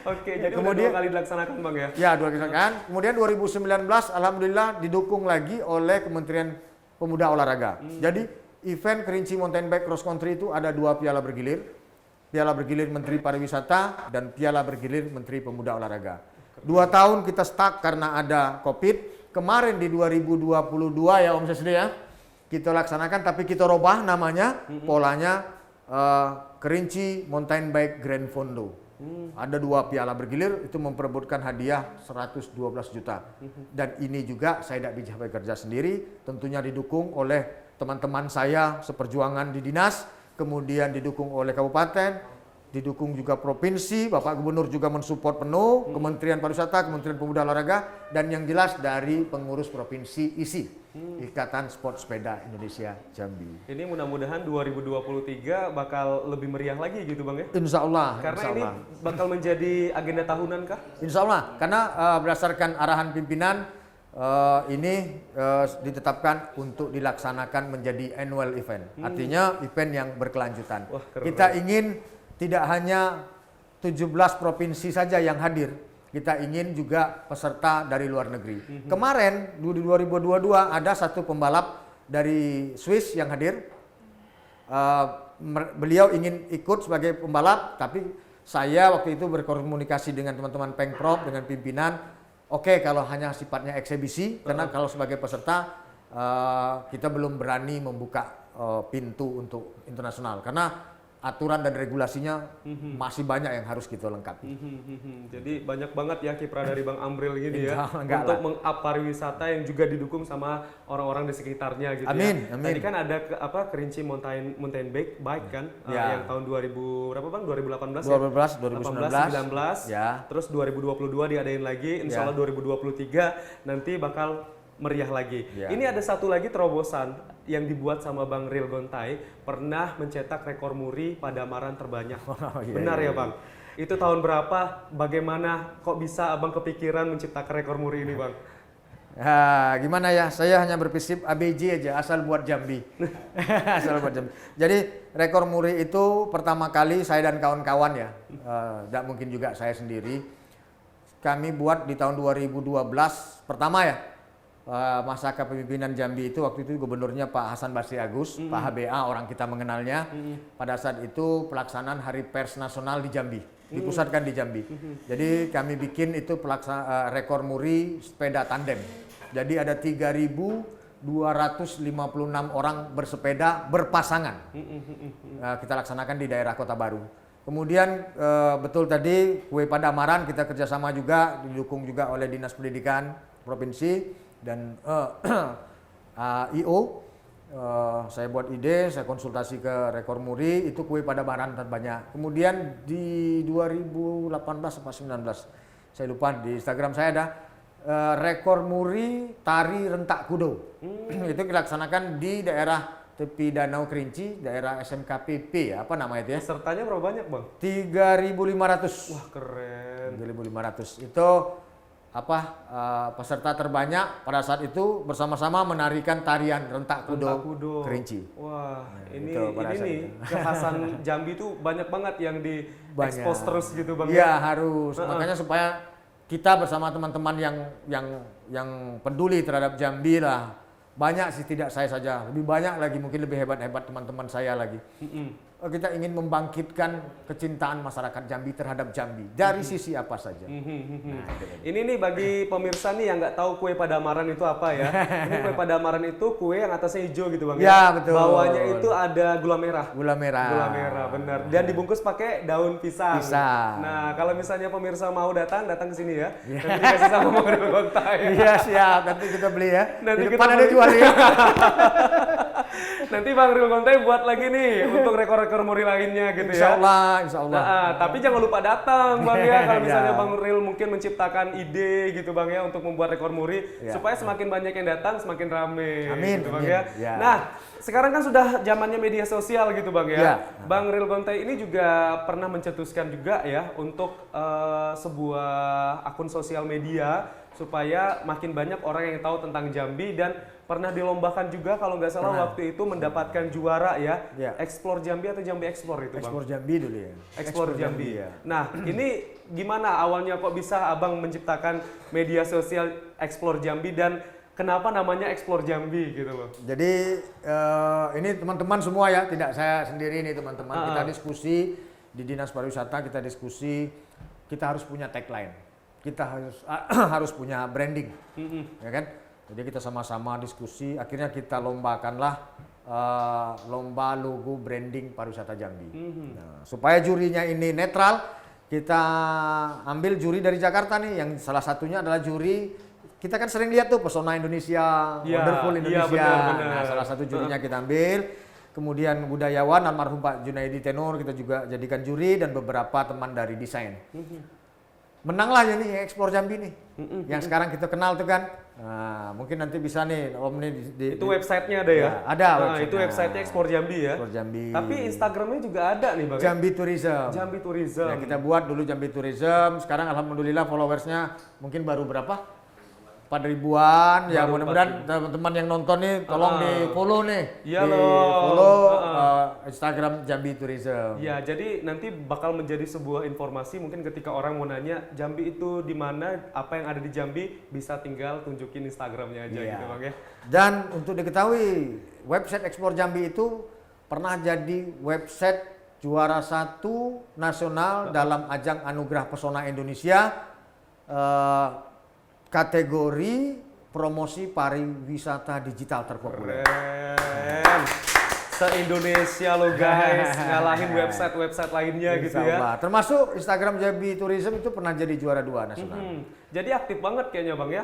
Oke, jadi kemudian 2 kali dilaksanakan Bang ya. Ya, 2 kali dilaksanakan. Kemudian 2019 alhamdulillah didukung lagi oleh Kementerian Pemuda Olahraga. Jadi event Kerinci Mountain Bike Cross Country itu ada 2 piala bergilir. Piala Bergilir Menteri Pariwisata, dan Piala Bergilir Menteri Pemuda Olahraga. 2 tahun kita stuck karena ada COVID. Kemarin di 2022 ya Om Sesde ya, kita laksanakan tapi kita robah namanya, polanya Kerinci Mountain Bike Grand Fondo. Ada 2 piala bergilir, itu memperebutkan hadiah 112 juta. Dan ini juga saya tidak bisa bekerja sendiri, tentunya didukung oleh teman-teman saya seperjuangan di dinas, kemudian didukung oleh kabupaten, didukung juga provinsi, Bapak Gubernur juga mensupport penuh, Kementerian Pariwisata, Kementerian Pemuda Olahraga, dan yang jelas dari pengurus provinsi ISI, Ikatan Sport Sepeda Indonesia Jambi. Ini mudah-mudahan 2023 bakal lebih meriah lagi gitu Bang ya? Insya Allah. Karena insya ini Allah. bakal menjadi agenda tahunan kah? Insya Allah, karena berdasarkan arahan pimpinan, ini ditetapkan untuk dilaksanakan menjadi annual event. Artinya event yang berkelanjutan. Wah, keren. Kita ingin tidak hanya 17 provinsi saja yang hadir, kita ingin juga peserta dari luar negeri. Kemarin, di 2022 ada satu pembalap dari Swiss yang hadir. Beliau ingin ikut sebagai pembalap, tapi saya waktu itu berkomunikasi dengan teman-teman Pengprov, dengan pimpinan, oke, kalau hanya sifatnya eksebisi, karena kalau sebagai peserta kita belum berani membuka pintu untuk internasional, karena aturan dan regulasinya masih banyak yang harus kita lengkapi. Jadi banyak banget ya kiprah dari Bang Amril gini ya, Enggak untuk lah. meng-up pariwisata yang juga didukung sama orang-orang di sekitarnya gitu Amin, ya. amin. Tadi kan ada Kerinci Mountain Bike kan, Ya. yang tahun 2000 berapa Bang? 2018 12, ya? 2019. 19, Ya. terus 2022 diadain lagi, insya Allah 2023 nanti bakal meriah lagi. Ya. Ini ada satu lagi terobosan yang dibuat sama Bang Ril Gontai, pernah mencetak rekor muri pada amaran terbanyak. Iya, Benar iya, ya Bang? Itu tahun berapa? Bagaimana kok bisa Abang kepikiran menciptakan rekor muri ini Bang? Ya, gimana ya? Saya hanya berprinsip ABJ aja, asal buat Jambi. Asal buat Jambi. Jadi rekor muri itu pertama kali saya dan kawan-kawan ya, tidak mungkin juga saya sendiri. Kami buat di tahun 2012 pertama ya. Masa kepemimpinan Jambi itu waktu itu gubernurnya Pak Hasan Basri Agus, Pak HBA orang kita mengenalnya. Pada saat itu pelaksanaan Hari Pers Nasional di Jambi, dipusatkan di Jambi. Jadi kami bikin itu rekor muri sepeda tandem. Jadi ada 3.256 orang bersepeda berpasangan. Kita laksanakan di daerah Kota Baru. Kemudian betul tadi kue pada amaran kita kerjasama juga, didukung juga oleh Dinas Pendidikan Provinsi dan IO. Saya buat ide, saya konsultasi ke rekor muri, itu kue pada amaran terbanyak. Kemudian di 2018 atau 2019, saya lupa, di Instagram saya ada rekor muri tari rentak kudo. Itu dilaksanakan di daerah tepi Danau Kerinci, daerah SMKPP ya, apa namanya itu ya? Pesertanya berapa banyak Bang? 3.500. Wah keren. 3.500 itu peserta terbanyak pada saat itu bersama-sama menarikan tarian rentak kudo, Kerinci. Wah, ini itu pada saat nih itu. kekhasan Jambi tuh banyak banget yang di expose terus gitu Bang. Iya harus, makanya supaya kita bersama teman-teman yang peduli terhadap Jambi lah. Banyak sih, tidak saya saja, lebih banyak lagi, mungkin lebih hebat-hebat teman-teman saya lagi. Kita ingin membangkitkan kecintaan masyarakat Jambi terhadap Jambi dari sisi apa saja. Ini nih bagi pemirsa nih yang nggak tahu kue padamaran itu apa ya. Ini kue padamaran itu kue yang atasnya hijau gitu Bang. Ya, betul. Bawahnya itu ada gula merah. Gula merah. Gula merah, benar. Dan dibungkus pakai daun pisang. Pisang. Nah, kalau misalnya pemirsa mau datang ke sini ya. Nanti dikasih sama Bang Ril Gontai. Iya siap, nanti kita beli ya. Nanti Di kita depan ada beli. jual ya. Nanti Bang Ril Gontai buat lagi nih untuk rekor-rekor muri lainnya gitu ya. Insya Allah. Nah, tapi jangan lupa datang Bang ya kalau misalnya Ya. Bang Ril mungkin menciptakan ide gitu Bang ya untuk membuat rekor muri Ya. supaya semakin banyak yang datang semakin rame Amin, gitu Bang amin. ya. Ya. Nah, sekarang kan sudah zamannya media sosial gitu Bang ya. Ya. Bang Ril Gontai ini juga pernah mencetuskan juga ya untuk sebuah akun sosial media supaya makin banyak orang yang tahu tentang Jambi, dan pernah dilombakan juga kalau nggak salah waktu itu mendapatkan juara ya. Ya. Explore Jambi atau Jambi Explore itu Bang? Ekspor Jambi dulu ya. Explore Jambi. ya. Nah, ini gimana awalnya kok bisa Abang menciptakan media sosial Explore Jambi, dan kenapa namanya Explore Jambi gitu loh? Jadi ini teman-teman semua ya, tidak saya sendiri ini teman-teman. Kita diskusi, di Dinas Pariwisata kita diskusi, kita harus punya tagline, kita harus harus punya branding, ya kan? Jadi kita sama-sama diskusi, akhirnya kita lombakanlah lomba logo branding pariwisata Jambi. Nah, supaya jurinya ini netral, kita ambil juri dari Jakarta nih, yang salah satunya adalah juri, kita kan sering lihat tuh Pesona Indonesia, Wonderful Indonesia. Benar. Nah, salah satu jurinya kita ambil. Kemudian budayawan almarhum Pak Junaidi Tenur kita juga jadikan juri, dan beberapa teman dari desain. Menanglah ya nih Ekspor Jambi nih, yang sekarang kita kenal tuh kan. Nah, mungkin nanti bisa nih Om nih itu websitenya ada ya? Ada. Nah, itu websitenya Ekspor Jambi ya. Ekspor Jambi. Tapi Instagramnya juga ada nih Bang. Jambi Tourism. Jambi Tourism. Ya, kita buat dulu Jambi Tourism. Sekarang alhamdulillah followersnya mungkin baru berapa? 4.000-an. Ya mudah-mudahan teman-teman yang nonton nih tolong di follow nih. Iya di loh. follow Instagram Jambi Tourism. Ya, jadi nanti bakal menjadi sebuah informasi, mungkin ketika orang mau nanya Jambi itu di mana, apa yang ada di Jambi, bisa tinggal tunjukin Instagramnya aja gitu Bang ya. Dan untuk diketahui, website Ekspor Jambi itu pernah jadi website juara 1 nasional dalam ajang Anugerah Pesona Indonesia kategori promosi pariwisata digital terpopuler. Keren. Se-Indonesia lo guys, ngalahin website-website lainnya gitu ya. Termasuk Instagram Jambi Tourism itu pernah jadi juara 2 nasional. Jadi aktif banget kayaknya Bang ya.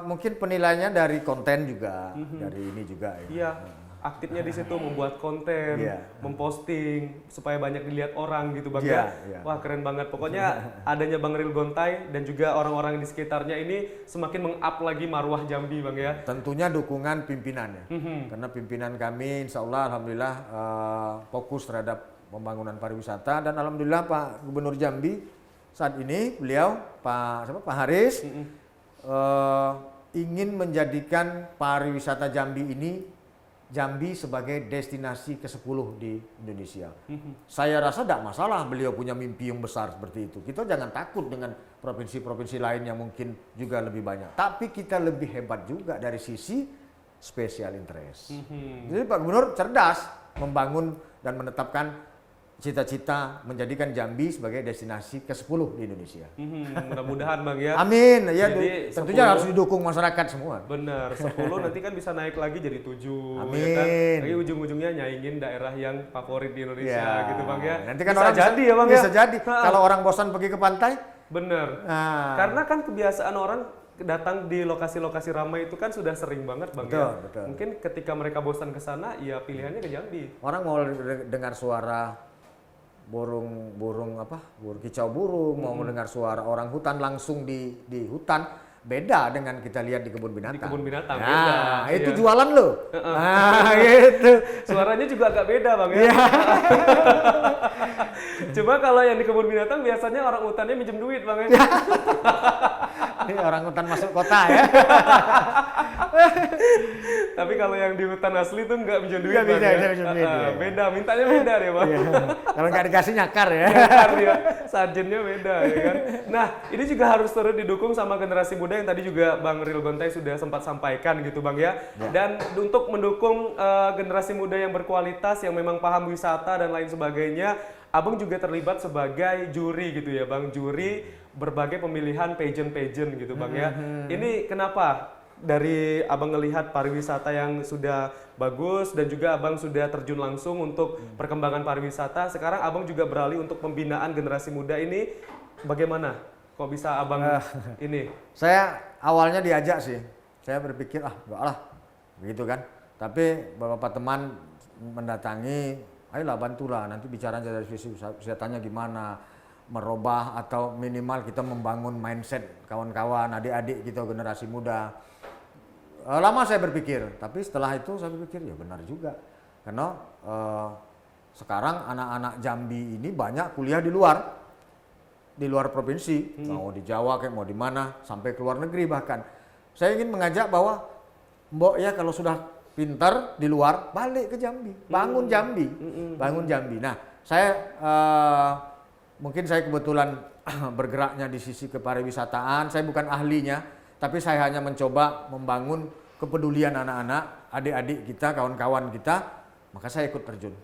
Mungkin penilaiannya dari konten juga, dari ini juga ya. Iya, aktifnya di situ membuat konten, memposting supaya banyak dilihat orang gitu Bang ya. Wah, keren banget. Pokoknya adanya Bang Ril Gontai dan juga orang-orang di sekitarnya ini semakin meng-up lagi marwah Jambi Bang ya. Tentunya dukungan pimpinan ya. Karena pimpinan kami insya Allah alhamdulillah fokus terhadap pembangunan pariwisata, dan alhamdulillah Pak Gubernur Jambi saat ini beliau Pak Haris ingin menjadikan pariwisata Jambi ini Jambi sebagai destinasi ke-10 di Indonesia. Saya rasa tidak masalah beliau punya mimpi yang besar seperti itu. Kita jangan takut dengan provinsi-provinsi lain yang mungkin juga lebih banyak. Tapi kita lebih hebat juga dari sisi special interest. Jadi Pak Gubernur cerdas membangun dan menetapkan cita-cita menjadikan Jambi sebagai destinasi ke-10 di Indonesia. Mudah-mudahan Bang ya. Amin. Ya, Jadi tentunya 10, harus didukung masyarakat semua. Bener, 10 nanti kan bisa naik lagi jadi 7. Amin. Ya kan? Lagi ujung-ujungnya nyaingin daerah yang favorit di Indonesia gitu Bang ya. Nanti kan bisa orang jadi ya Bang bisa ya. jadi. Kalau orang bosan pergi ke pantai. Bener. Karena kan kebiasaan orang datang di lokasi-lokasi ramai itu kan sudah sering banget Bang ya. Betul. Mungkin ketika mereka bosan ke sana, ya pilihannya ke Jambi. Orang mau dengar suara burung kicau burung, mau mendengar suara orang hutan langsung di hutan, beda dengan kita lihat di kebun binatang. Di kebun binatang, nah, beda. itu jualan loh. Gitu. Suaranya juga agak beda Bang ya. Cuma kalau yang di kebun binatang biasanya orang hutannya minjem duit Bang ya. Ini orang hutan masuk kota ya. Tapi kalau yang di hutan asli tuh nggak minjem duit Nggak Bang bisa, ya. minjem duit, ya. Beda, mintanya beda deh Bang. Kalau nggak dikasih nyakar ya. Nyakar dia, sarjennya beda ya kan. Nah, ini juga harus terus didukung sama generasi muda yang tadi juga Bang Ril Gontai sudah sempat sampaikan gitu Bang ya. Dan untuk mendukung generasi muda yang berkualitas, yang memang paham wisata dan lain sebagainya, Abang juga terlibat sebagai juri gitu ya Bang, juri berbagai pemilihan pageant gitu Bang ya. Ini kenapa? Dari Abang ngelihat pariwisata yang sudah bagus dan juga Abang sudah terjun langsung untuk perkembangan pariwisata, sekarang Abang juga beralih untuk pembinaan generasi muda ini, bagaimana? Kok bisa Abang ini? Saya awalnya diajak sih, saya berpikir enggak lah, begitu kan. Tapi beberapa teman mendatangi, ayolah bantulah, nanti bicara dari sisi wisatanya gimana, merubah atau minimal kita membangun mindset kawan-kawan, adik-adik kita generasi muda. Lama saya berpikir, tapi setelah itu saya berpikir ya benar juga, karena sekarang anak-anak Jambi ini banyak kuliah di luar provinsi, mau di Jawa kayak mau di mana, sampai ke luar negeri bahkan. Saya ingin mengajak bahwa mbok ya kalau sudah pintar di luar, balik ke Jambi, bangun Jambi, bangun Jambi. Nah, saya mungkin saya kebetulan bergeraknya di sisi kepariwisataan, saya bukan ahlinya, tapi saya hanya mencoba membangun kepedulian anak-anak, adik-adik kita, kawan-kawan kita, maka saya ikut terjun.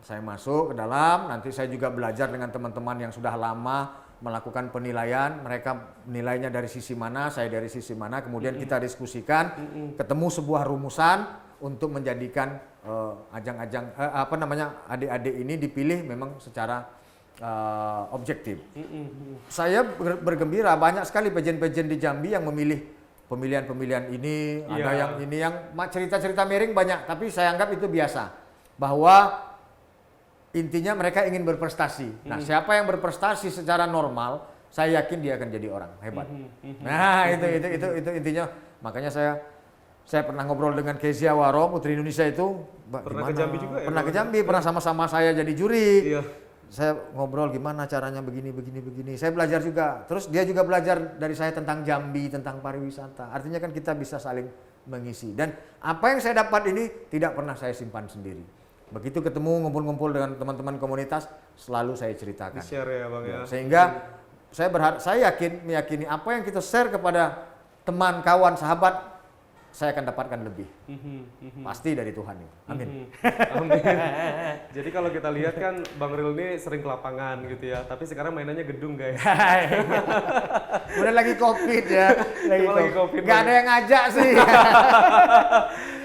saya masuk ke dalam, nanti saya juga belajar dengan teman-teman yang sudah lama melakukan penilaian, mereka nilainya dari sisi mana, saya dari sisi mana, kemudian kita diskusikan, ketemu sebuah rumusan untuk menjadikan ajang-ajang adik-adik ini dipilih memang secara objektif. Saya bergembira banyak sekali pejen-pejen di Jambi yang memilih pemilihan-pemilihan ini, ada yang ini yang cerita-cerita miring banyak, tapi saya anggap itu biasa. Bahwa intinya mereka ingin berprestasi. Nah, siapa yang berprestasi secara normal, saya yakin dia akan jadi orang hebat. Nah, itu intinya. Makanya saya pernah ngobrol dengan Kezia Waro, Putri Indonesia itu. Pernah ke Jambi juga ya? Pernah ke Jambi, pernah sama-sama saya jadi juri. Iya. Saya ngobrol gimana caranya begini. Saya belajar juga. Terus dia juga belajar dari saya tentang Jambi, tentang pariwisata. Artinya kan kita bisa saling mengisi. Dan apa yang saya dapat ini tidak pernah saya simpan sendiri. Begitu ketemu ngumpul-ngumpul dengan teman-teman komunitas, selalu saya ceritakan. Di-share ya Bang ya. Sehingga saya meyakini apa yang kita share kepada teman, kawan, sahabat, saya akan dapatkan lebih. Pasti dari Tuhan itu. Amin. Amin. Jadi kalau kita lihat kan Bang Ril ini sering ke lapangan gitu ya, tapi sekarang mainannya gedung guys. Udah lagi COVID ya. Lagi COVID. Gak ada yang ngajak sih.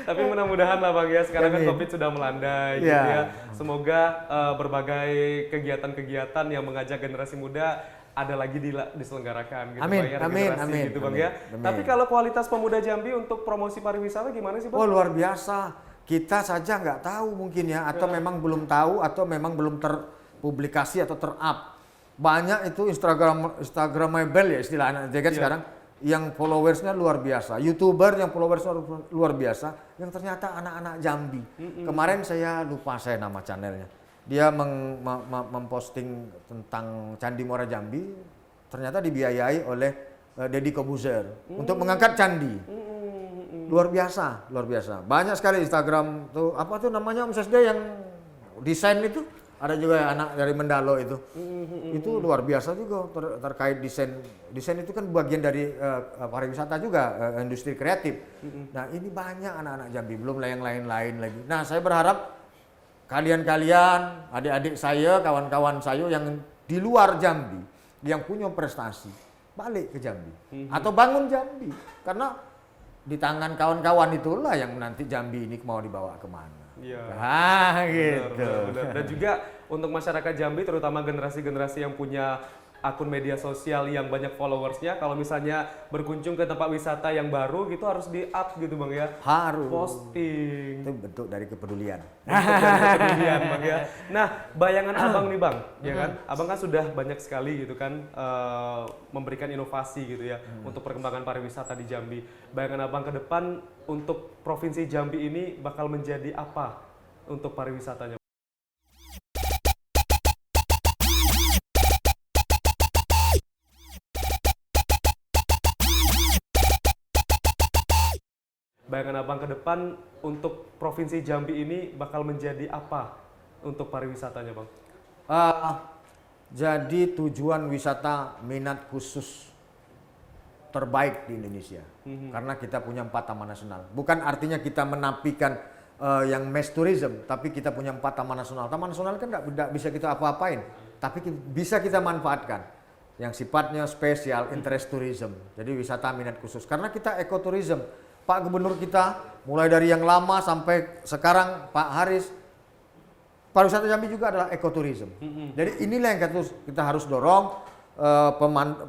Tapi mudah-mudahan lah Bang ya, sekarang kan COVID sudah melandai gitu ya. Semoga berbagai kegiatan-kegiatan yang mengajak generasi muda ada lagi diselenggarakan gitu Amin, Bang ya, amin, gitu Bang ya. Tapi kalau kualitas pemuda Jambi untuk promosi pariwisata gimana sih Bang? Oh luar biasa. Kita saja nggak tahu mungkin ya, atau memang belum tahu, atau memang belum terpublikasi atau ter-up. Banyak itu Instagramable ya istilah anak kan sekarang, yang followersnya luar biasa. YouTuber yang followersnya luar biasa, yang ternyata anak-anak Jambi. Kemarin saya lupa nama channelnya. Dia memposting tentang Candi Muara Jambi, ternyata dibiayai oleh Deddy Kobuzer untuk mengangkat candi. Luar biasa. Banyak sekali Instagram tuh, apa tuh namanya Om Sesde yang desain itu, ada juga anak dari Mendalo itu. Itu luar biasa juga terkait desain. Desain itu kan bagian dari pariwisata juga, industri kreatif. Nah, ini banyak anak-anak Jambi, belum yang lain-lain lagi. Nah, saya berharap kalian, adik-adik saya, kawan-kawan saya yang di luar Jambi, yang punya prestasi, balik ke Jambi. Atau bangun Jambi. Karena di tangan kawan-kawan itulah yang nanti Jambi ini mau dibawa kemana. Iya. Gitu. Benar. Dan juga untuk masyarakat Jambi, terutama generasi-generasi yang punya akun media sosial yang banyak followersnya, kalau misalnya berkunjung ke tempat wisata yang baru gitu harus di-up gitu Bang ya. Harus. Posting. Itu bentuk dari kepedulian. Bang ya. Nah, bayangan Abang nih Bang, ya kan? Abang kan sudah banyak sekali gitu kan memberikan inovasi gitu ya untuk perkembangan pariwisata di Jambi. Bayangan Abang ke depan untuk Provinsi Jambi ini bakal menjadi apa untuk pariwisatanya? Bayangan Abang ke depan untuk Provinsi Jambi ini bakal menjadi apa untuk pariwisatanya Bang? Jadi tujuan wisata minat khusus terbaik di Indonesia. Karena kita punya 4 taman nasional. Bukan artinya kita menafikan yang mass tourism, tapi kita punya 4 taman nasional. Taman nasional kan nggak bisa kita apa-apain, tapi bisa kita manfaatkan. Yang sifatnya spesial, interest tourism. Jadi wisata minat khusus. Karena kita ekoturism. Pak Gubernur kita, mulai dari yang lama sampai sekarang Pak Haris, pariwisata Jambi juga adalah ekoturism. Jadi inilah yang kita harus dorong,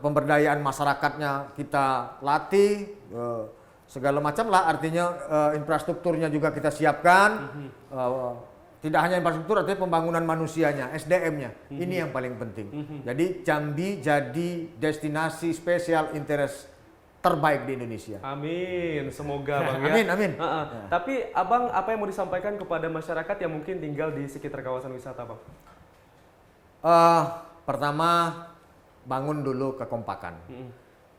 pemberdayaan masyarakatnya kita latih, segala macam lah, artinya infrastrukturnya juga kita siapkan. Tidak hanya infrastruktur, artinya pembangunan manusianya, SDM-nya. Ini yang paling penting. Jadi Jambi jadi destinasi spesial interest terbaik di Indonesia. Amin, semoga Bang ya. Amin. Tapi Abang, apa yang mau disampaikan kepada masyarakat yang mungkin tinggal di sekitar kawasan wisata Bang? Pertama, bangun dulu kekompakan.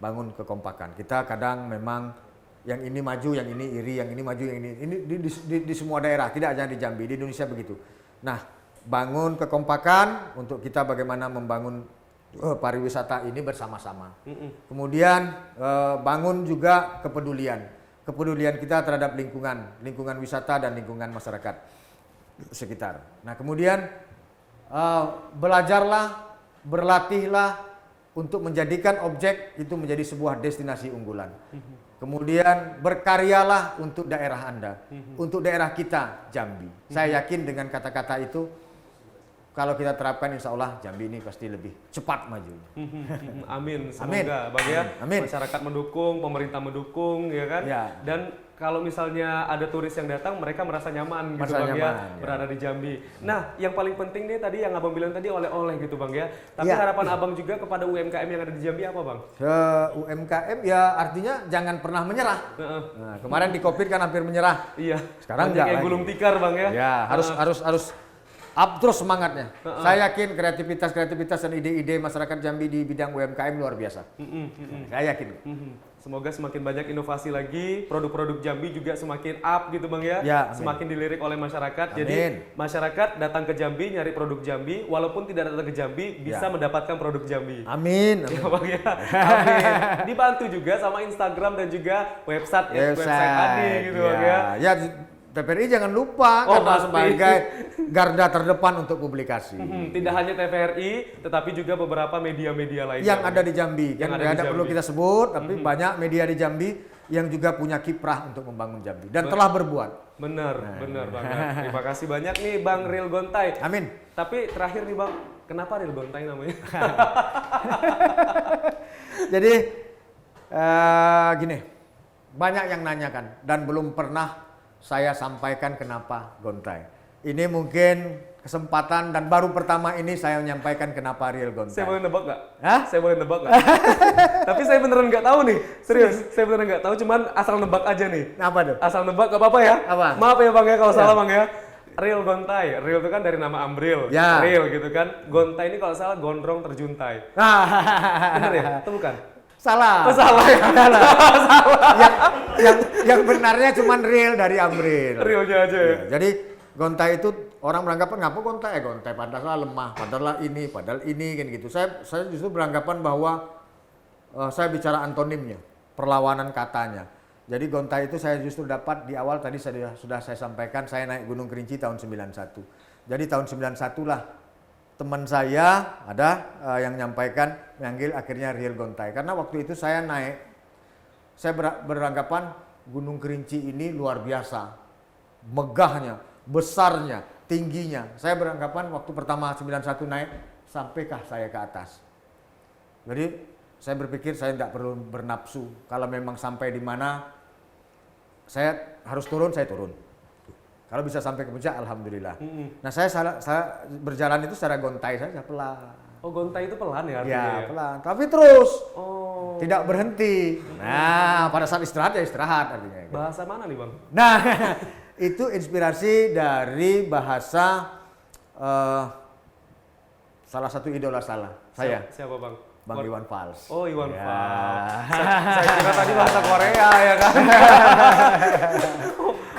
Bangun kekompakan. Kita kadang memang yang ini maju, yang ini iri, yang ini maju, yang ini. Ini di semua daerah, tidak hanya di Jambi, di Indonesia begitu. Nah, bangun kekompakan untuk kita bagaimana membangun pariwisata ini bersama-sama. Kemudian bangun juga kepedulian kita terhadap lingkungan wisata dan lingkungan masyarakat. sekitar. Nah kemudian belajarlah, berlatihlah untuk menjadikan objek itu menjadi sebuah destinasi unggulan. Kemudian berkaryalah untuk daerah Anda, untuk daerah kita Jambi. Saya yakin dengan kata-kata itu, kalau kita terapkan insya Allah Jambi ini pasti lebih cepat maju. Amin, semoga Bang ya. Amin. Masyarakat mendukung, pemerintah mendukung, ya kan? Ya. Dan kalau misalnya ada turis yang datang, mereka merasa nyaman gitu Bang ya, berada di Jambi. Nah, yang paling penting nih tadi yang Abang bilang tadi oleh-oleh gitu Bang ya. Tapi harapan Abang juga kepada UMKM yang ada di Jambi apa Bang? Ke UMKM ya artinya jangan pernah menyerah. Nah, kemarin di Covid kan hampir menyerah. Iya. Sekarang banyak yang lagi. gulung tikar Bang ya. Ya, harus up terus semangatnya. Saya yakin kreativitas dan ide-ide masyarakat Jambi di bidang UMKM luar biasa. Saya yakin. Semoga semakin banyak inovasi lagi, produk-produk Jambi juga semakin up gitu Bang ya. Ya, semakin dilirik oleh masyarakat. Amin. Jadi masyarakat datang ke Jambi nyari produk Jambi, walaupun tidak datang ke Jambi bisa mendapatkan produk Jambi. Amin. Ya Bang ya. Amin. Dibantu juga sama Instagram dan juga website Adi gitu Bang ya. Ya, TVRI jangan lupa karena sebagai garda terdepan untuk publikasi. Tidak hanya TVRI, tetapi juga beberapa media-media lainnya. Yang ada di Jambi. Yang ada perlu kita sebut, tapi banyak media di Jambi yang juga punya kiprah untuk membangun Jambi dan telah berbuat. Benar Bang. Terima kasih banyak nih Bang Ril Gontai. Amin. Tapi terakhir nih Bang, kenapa Ril Gontai namanya? Jadi gini, banyak yang nanyakan dan belum pernah saya sampaikan kenapa Gontai. Ini mungkin kesempatan dan baru pertama ini saya menyampaikan kenapa Ril Gontai. Saya boleh nebak nggak? Hah? Saya boleh nebak nggak? Tapi saya beneran nggak tahu nih. Serius, saya beneran nggak tahu. Cuman asal nebak aja nih. Apa tuh? Asal nebak nggak apa-apa ya? Apa? Maaf ya Bang ya kalau salah Bang ya. Ril Gontai. Ril itu kan dari nama Amril. Ya. Ril gitu kan. Gontai ini kalau salah gondrong terjuntai. Bener ya? Itu bukan? Salah. Oh, salah ya? yang benarnya cuma Ril dari Amril. Rilnya aja ya? Jadi Gontai itu orang beranggapan ngapa Gontai? Gontai padahal lemah, padahal ini kan gitu. Saya justru beranggapan bahwa saya bicara antonimnya, perlawanan katanya. Jadi Gontai itu saya justru dapat di awal tadi sudah saya sampaikan, saya naik Gunung Kerinci tahun 91. Jadi tahun 91 lah teman saya ada yang menyampaikan, manggil akhirnya Ril Gontai. Karena waktu itu saya naik, saya beranggapan Gunung Kerinci ini luar biasa, megahnya, besarnya, tingginya. Saya beranggapan waktu pertama 91 naik, sampaikah saya ke atas. Jadi saya berpikir saya tidak perlu bernafsu. Kalau memang sampai di mana saya harus turun, saya turun. Kalau bisa sampai ke puncak, alhamdulillah. Nah saya berjalan itu secara gontai saja, pelan. Oh gontai itu pelan ya artinya? Ya pelan, tapi terus. Oh. Tidak berhenti. Nah pada saat istirahat ya istirahat artinya. Bahasa mana nih Bang? Nah itu inspirasi dari bahasa salah satu idola saya. Siapa Bang? Bang Iwan Fals. Oh Iwan Ya. Fals. Saya kira tadi bahasa Korea ya kan?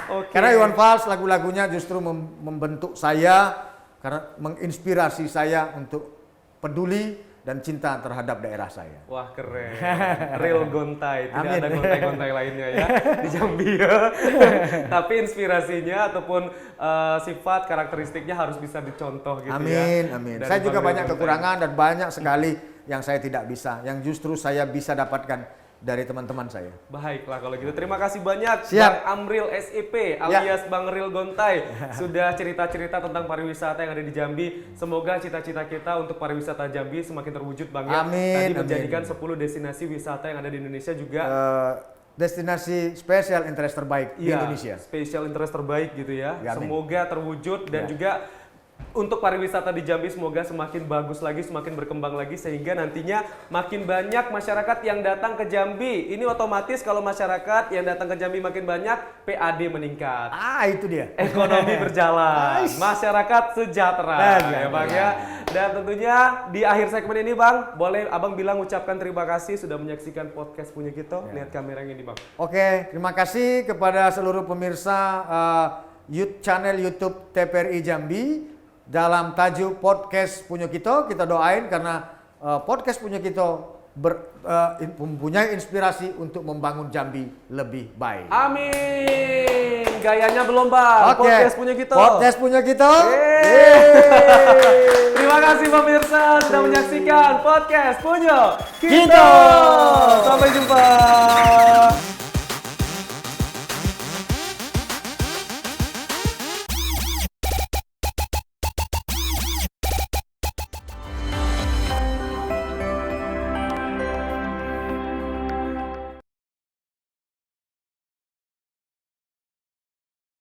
Okay. Karena Iwan Fals lagu-lagunya justru membentuk saya, karena menginspirasi saya untuk peduli dan cinta terhadap daerah saya. Wah keren, Ril Gontai, tidak Amin. ada gontai-gontai lainnya ya di Jambi ya. Tapi inspirasinya ataupun sifat karakteristiknya harus bisa dicontoh gitu Amin, ya. amin. Dari Saya juga Bang Ril banyak Gontai. kekurangan dan banyak sekali yang saya tidak bisa, yang justru saya bisa dapatkan dari teman-teman saya. Baiklah kalau gitu, terima kasih banyak Siap. Bang Amril SIP alias Bang Ril Gontai sudah cerita-cerita tentang pariwisata yang ada di Jambi. Semoga cita-cita kita untuk pariwisata Jambi semakin terwujud Bang ya. Amin, Tadi menjadikan amin. 10 destinasi wisata yang ada di Indonesia juga Destinasi special interest terbaik di Indonesia. Special interest terbaik gitu ya. Ya, amin. Semoga terwujud dan juga untuk pariwisata di Jambi semoga semakin bagus lagi, semakin berkembang lagi sehingga nantinya makin banyak masyarakat yang datang ke Jambi. Ini otomatis kalau masyarakat yang datang ke Jambi makin banyak, PAD meningkat. Itu dia. Ekonomi berjalan, masyarakat sejahtera ya Bang ya. Dan tentunya di akhir segmen ini Bang, boleh Abang bilang ucapkan terima kasih sudah menyaksikan podcast Punya Kita. Lihat kamera yang ini Bang. Oke, terima kasih kepada seluruh pemirsa channel YouTube TVRI Jambi. Dalam tajuk podcast Punya Kita doain karena podcast Punya Kita mempunyai inspirasi untuk membangun Jambi lebih baik. Amin. gayanya belum Bang. Oke. Podcast punya kita. Podcast punya kita. Terima kasih pemirsa sudah menyaksikan podcast punya Kita. Sampai jumpa.